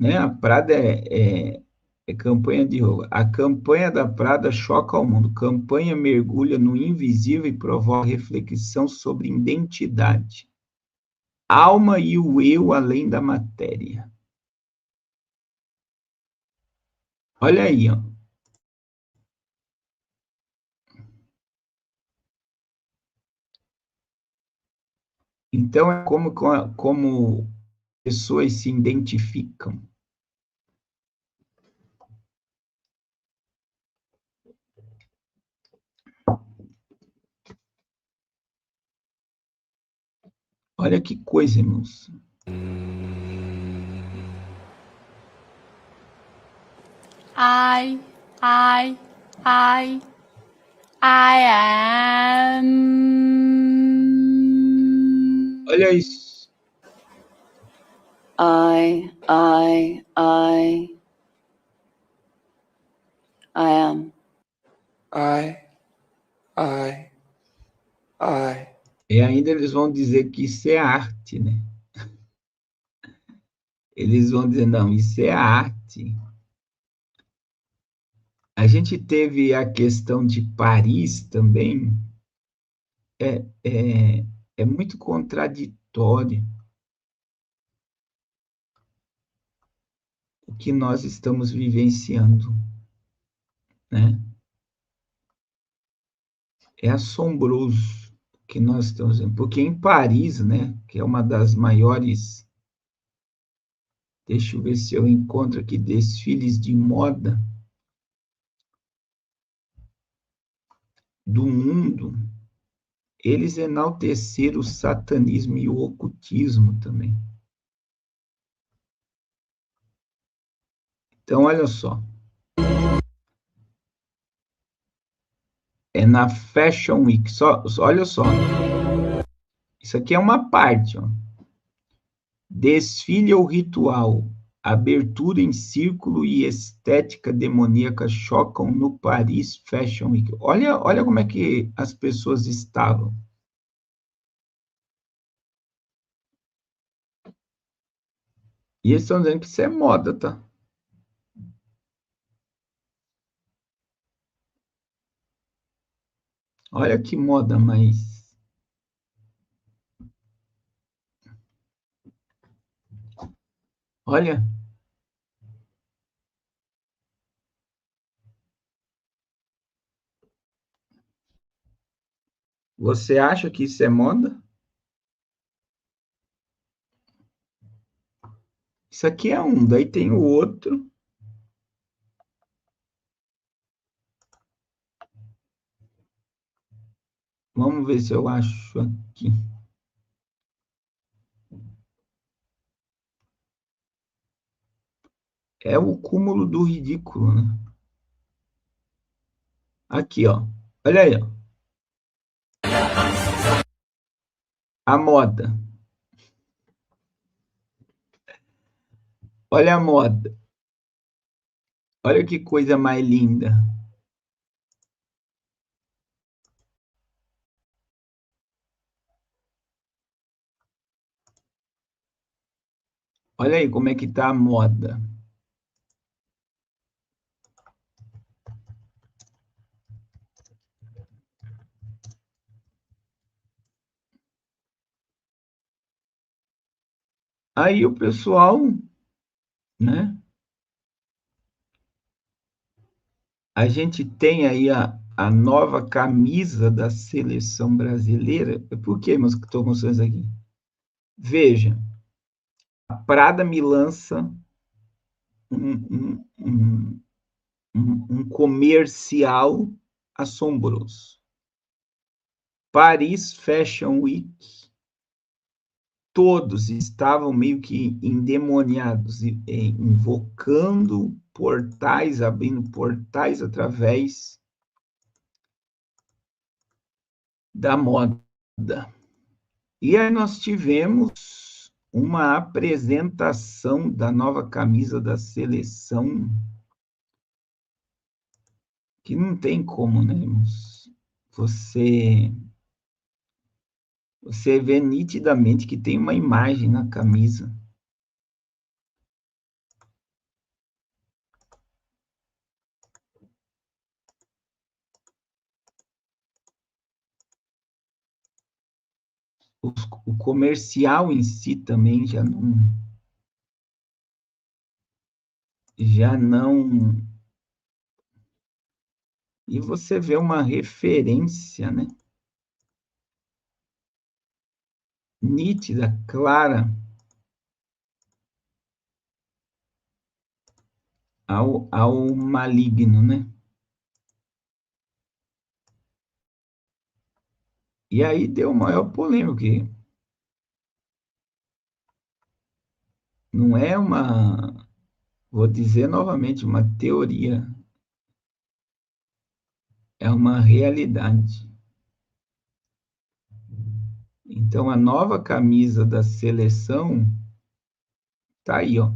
né? A Prada é campanha de roubo. A campanha da Prada choca o mundo. Campanha mergulha no invisível e provoca reflexão sobre identidade, alma e o eu além da matéria. Olha aí, ó. Então, é como pessoas se identificam. Olha que coisa, irmãos. I, I, I, I am. Olha isso. I am. I. E ainda eles vão dizer que isso é arte, né? Eles vão dizer, não, isso é arte. A gente teve a questão de Paris também, é muito contraditório o que nós estamos vivenciando, né? É assombroso o que nós estamos vendo, porque em Paris, né, que é uma das maiores, deixa eu ver se eu encontro aqui, desfiles de moda do mundo, eles enalteceram o satanismo e o ocultismo também. Então, olha só, é na Fashion Week, olha só, isso aqui é uma parte, ó. Desfile ou ritual, abertura em círculo e estética demoníaca chocam no Paris Fashion Week. Olha como é que as pessoas estavam. E eles estão dizendo que isso é moda, tá? Olha que moda, mas... Olha, você acha que isso é moda? Isso aqui é um, daí tem o outro. Vamos ver se eu acho aqui. É o cúmulo do ridículo, né? Aqui, ó. Olha aí, ó. A moda. Olha a moda. Olha que coisa mais linda. Olha aí como é que tá a moda. Aí o pessoal, né? A gente tem aí a nova camisa da seleção brasileira. Por que, meus que estou mostrando isso aqui? Veja, a Prada me lança um, um, um comercial assombroso. Paris Fashion Week, todos estavam meio que endemoniados, invocando portais, abrindo portais através da moda. E aí nós tivemos uma apresentação da nova camisa da seleção, que não tem como, né, irmãos? Você vê nitidamente que tem uma imagem na camisa. o comercial em si também já não. E você vê uma referência, né? Nítida, clara, ao maligno, né? E aí deu maior polêmica, que não é vou dizer novamente, uma teoria, é uma realidade. Então, a nova camisa da seleção tá aí, ó.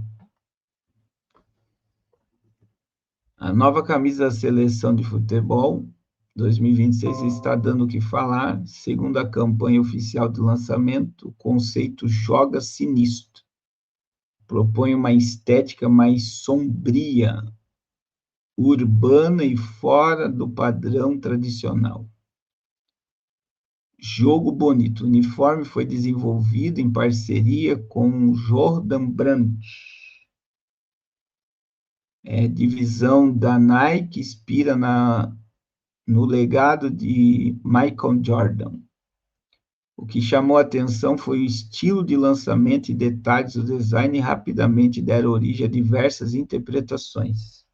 A nova camisa da seleção de futebol 2026 está dando o que falar. Segundo a campanha oficial de lançamento, o conceito Joga Sinistro propõe uma estética mais sombria, urbana e fora do padrão tradicional. Jogo bonito. O uniforme foi desenvolvido em parceria com Jordan Brand, divisão da Nike, inspira no legado de Michael Jordan. O que chamou a atenção foi o estilo de lançamento e detalhes do design, e rapidamente deram origem a diversas interpretações.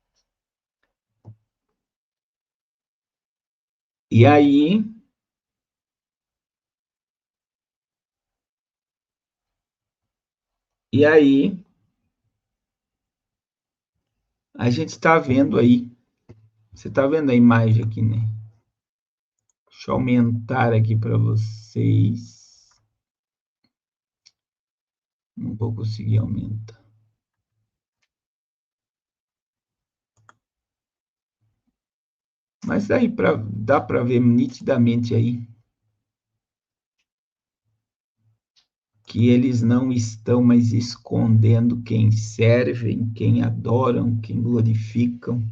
E aí, a gente está vendo aí, você está vendo a imagem aqui, né? Deixa eu aumentar aqui para vocês. Não vou conseguir aumentar. Mas aí dá para ver nitidamente aí que eles não estão mais escondendo quem servem, quem adoram, quem glorificam,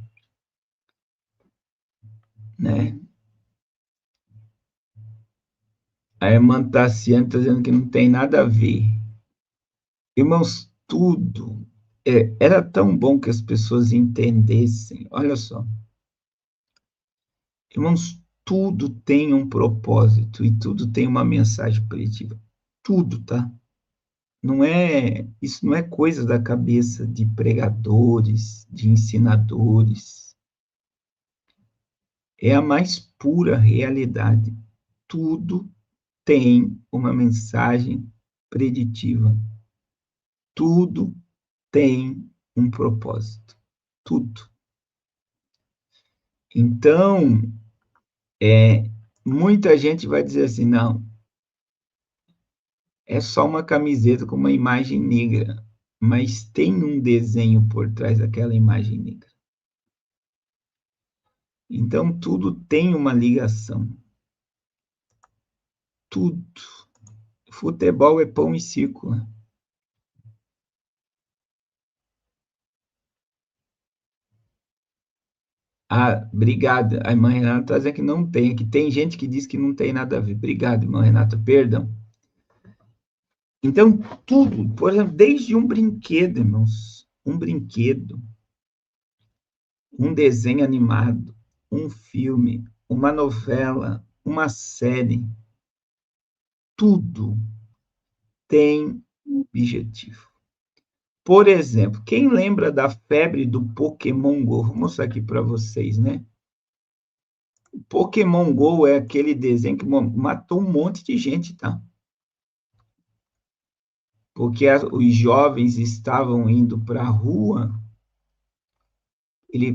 né? A irmã Tassiana está dizendo que não tem nada a ver. Irmãos, tudo era tão bom que as pessoas entendessem. Olha só. Irmãos, tudo tem um propósito e tudo tem uma mensagem positiva. Tudo, tá? Isso não é coisa da cabeça de pregadores, de ensinadores. É a mais pura realidade. Tudo tem uma mensagem preditiva. Tudo tem um propósito. Tudo. Então, muita gente vai dizer assim, não, é só uma camiseta com uma imagem negra, mas tem um desenho por trás daquela imagem negra. Então, tudo tem uma ligação. Tudo. Futebol é pão e circo. Obrigado. A irmã Renata está dizendo que não tem, que tem gente que diz que não tem nada a ver. Obrigado, irmã Renata, perdão. Então, tudo, por exemplo, desde um brinquedo, irmãos, um brinquedo, um desenho animado, um filme, uma novela, uma série, tudo tem um objetivo. Por exemplo, quem lembra da febre do Pokémon Go? Vou mostrar aqui para vocês, né? O Pokémon Go é aquele desenho que matou um monte de gente, tá? Porque os jovens estavam indo para a rua,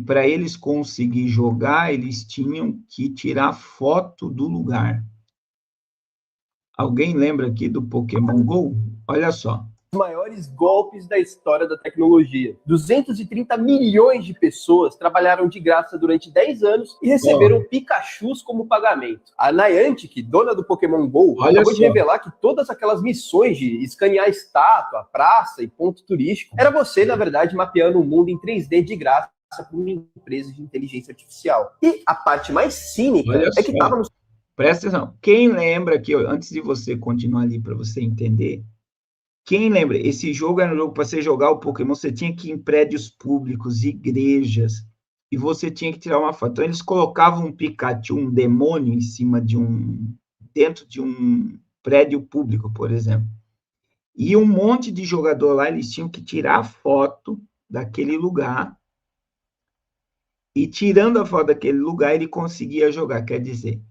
para eles conseguir jogar, eles tinham que tirar foto do lugar. Alguém lembra aqui do Pokémon Go? Olha só. Os maiores golpes da história da tecnologia. 230 milhões de pessoas trabalharam de graça durante 10 anos e receberam Pikachus como pagamento. A Niantic, dona do Pokémon GO, acabou de revelar que todas aquelas missões de escanear estátua, praça e ponto turístico, era você, na verdade, mapeando o mundo em 3D de graça para uma empresa de inteligência artificial. E a parte mais cínica é que estava no Presta atenção. Quem lembra que, antes de você continuar ali para você entender, quem lembra? Esse jogo era um jogo para você jogar o Pokémon, você tinha que ir em prédios públicos, igrejas, e você tinha que tirar uma foto. Então, eles colocavam um Pikachu, um demônio, em cima de dentro de um prédio público, por exemplo. E um monte de jogador lá, eles tinham que tirar a foto daquele lugar, e tirando a foto daquele lugar, ele conseguia jogar. Quer dizer,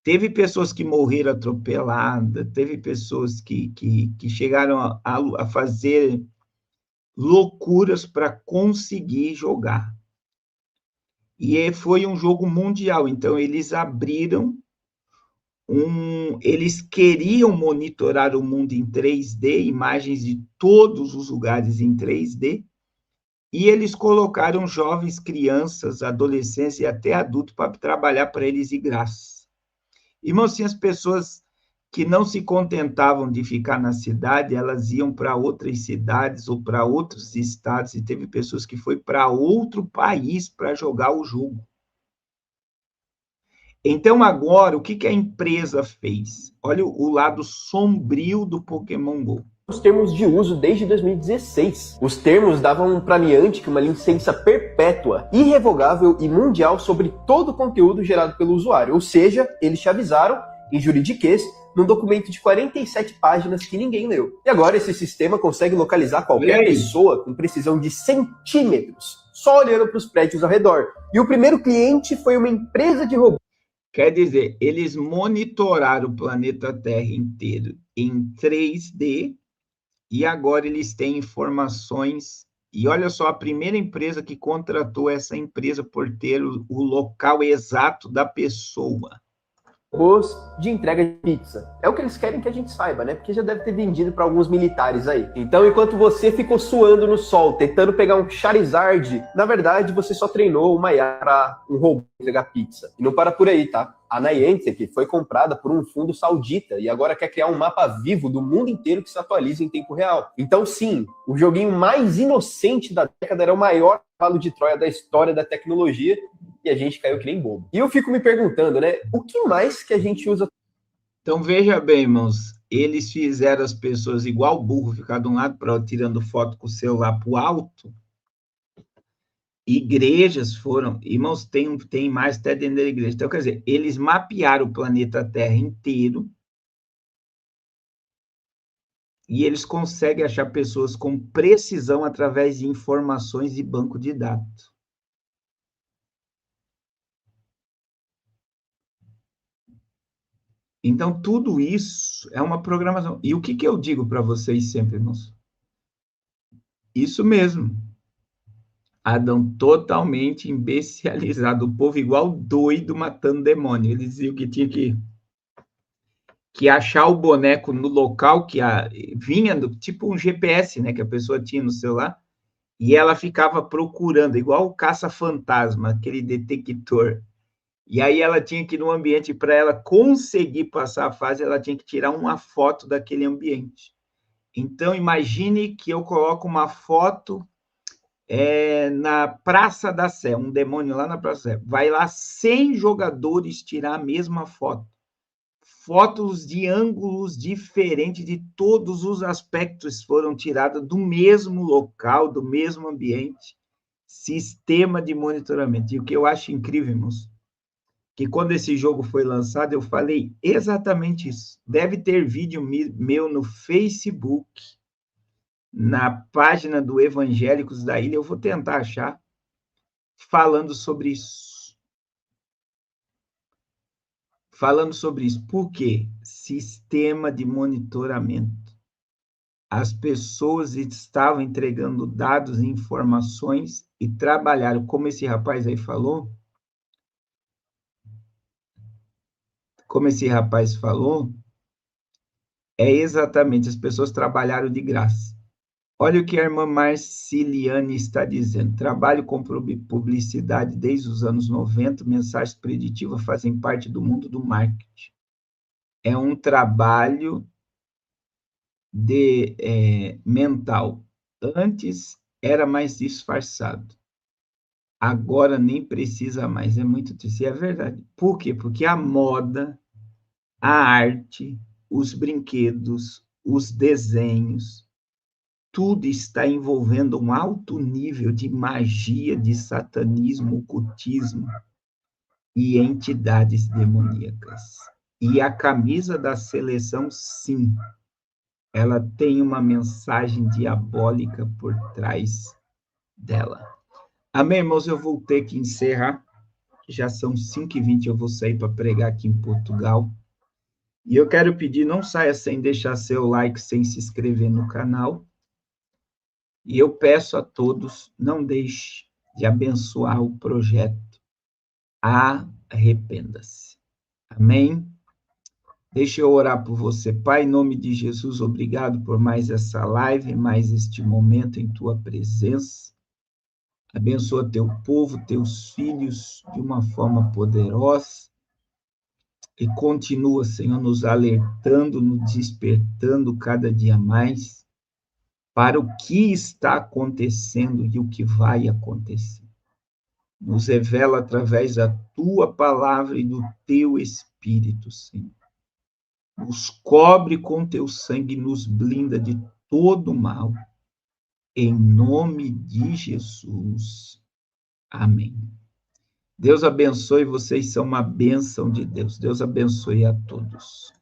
teve pessoas que morreram atropeladas, teve pessoas que chegaram a fazer loucuras para conseguir jogar. E foi um jogo mundial, então eles abriram eles queriam monitorar o mundo em 3D, imagens de todos os lugares em 3D, e eles colocaram jovens, crianças, adolescentes e até adultos para trabalhar para eles de graça. Irmão, assim, as pessoas que não se contentavam de ficar na cidade, elas iam para outras cidades ou para outros estados, e teve pessoas que foi para outro país para jogar o jogo. Então, agora, o que a empresa fez? Olha o lado sombrio do Pokémon GO. Os termos de uso desde 2016. Os termos davam para a Niantic uma licença perpétua, irrevogável e mundial sobre todo o conteúdo gerado pelo usuário. Ou seja, eles te avisaram, em juridiquês, num documento de 47 páginas que ninguém leu. E agora esse sistema consegue localizar qualquer pessoa com precisão de centímetros, só olhando para os prédios ao redor. E o primeiro cliente foi uma empresa de robôs. Quer dizer, eles monitoraram o planeta Terra inteiro em 3D, e agora eles têm informações. E olha só, a primeira empresa que contratou essa empresa por ter o local exato da pessoa. De entrega de pizza. É o que eles querem que a gente saiba, né? Porque já deve ter vendido para alguns militares aí. Então, enquanto você ficou suando no sol, tentando pegar um Charizard, na verdade, você só treinou uma IA para um robô entregar pizza. E não para por aí, tá? A Niantic foi comprada por um fundo saudita e agora quer criar um mapa vivo do mundo inteiro que se atualiza em tempo real. Então, sim, o joguinho mais inocente da década era o maior cavalo de Troia da história da tecnologia, e a gente caiu que nem bobo. E eu fico me perguntando, né, o que mais que a gente usa? Então, veja bem, irmãos, eles fizeram as pessoas igual burro, ficar de um lado para outro, tirando foto com o celular para o alto. Igrejas foram, irmãos, tem mais até dentro da igreja. Então, quer dizer, eles mapearam o planeta Terra inteiro, e eles conseguem achar pessoas com precisão através de informações de banco de dados. Então, tudo isso é uma programação. E o que eu digo para vocês sempre, irmãos? Isso mesmo. Adão totalmente imbecilizado, o povo igual doido matando demônio. Eles diziam que tinha que achar o boneco no local que vinha, tipo um GPS, né, que a pessoa tinha no celular, e ela ficava procurando, igual o caça-fantasma, aquele detector. E aí ela tinha que ir no ambiente, para ela conseguir passar a fase, ela tinha que tirar uma foto daquele ambiente. Então, imagine que eu coloco uma foto na Praça da Sé, um demônio lá na Praça da Sé. Vai lá 100 jogadores tirar a mesma foto. Fotos de ângulos diferentes, de todos os aspectos foram tirados do mesmo local, do mesmo ambiente. Sistema de monitoramento. E o que eu acho incrível, irmãos, que quando esse jogo foi lançado, eu falei exatamente isso. Deve ter vídeo meu no Facebook, na página do Evangélicos da Ilha, eu vou tentar achar, falando sobre isso. Falando sobre isso. Por quê? Sistema de monitoramento. As pessoas estavam entregando dados e informações e trabalharam, como esse rapaz aí falou, é exatamente, as pessoas trabalharam de graça. Olha o que a irmã Marciliane está dizendo. Trabalho com publicidade desde os anos 90, mensagens preditivas fazem parte do mundo do marketing. É um trabalho mental. Antes era mais disfarçado. Agora nem precisa mais. É muito triste. É verdade. Por quê? Porque a moda a arte, os brinquedos, os desenhos, tudo está envolvendo um alto nível de magia, de satanismo, ocultismo e entidades demoníacas. E a camisa da seleção, sim, ela tem uma mensagem diabólica por trás dela. Amém, irmãos? Eu vou ter que encerrar. Já são 5h20, eu vou sair para pregar aqui em Portugal. E eu quero pedir, não saia sem deixar seu like, sem se inscrever no canal. E eu peço a todos, não deixe de abençoar o projeto. Arrependa-se. Amém? Deixa eu orar por você. Pai, em nome de Jesus, obrigado por mais essa live, mais este momento em tua presença. Abençoa teu povo, teus filhos, de uma forma poderosa. E continua, Senhor, nos alertando, nos despertando cada dia mais para o que está acontecendo e o que vai acontecer. Nos revela através da tua palavra e do teu Espírito, Senhor. Nos cobre com teu sangue, nos blinda de todo mal. Em nome de Jesus. Amém. Deus abençoe, vocês são uma bênção de Deus. Deus abençoe a todos.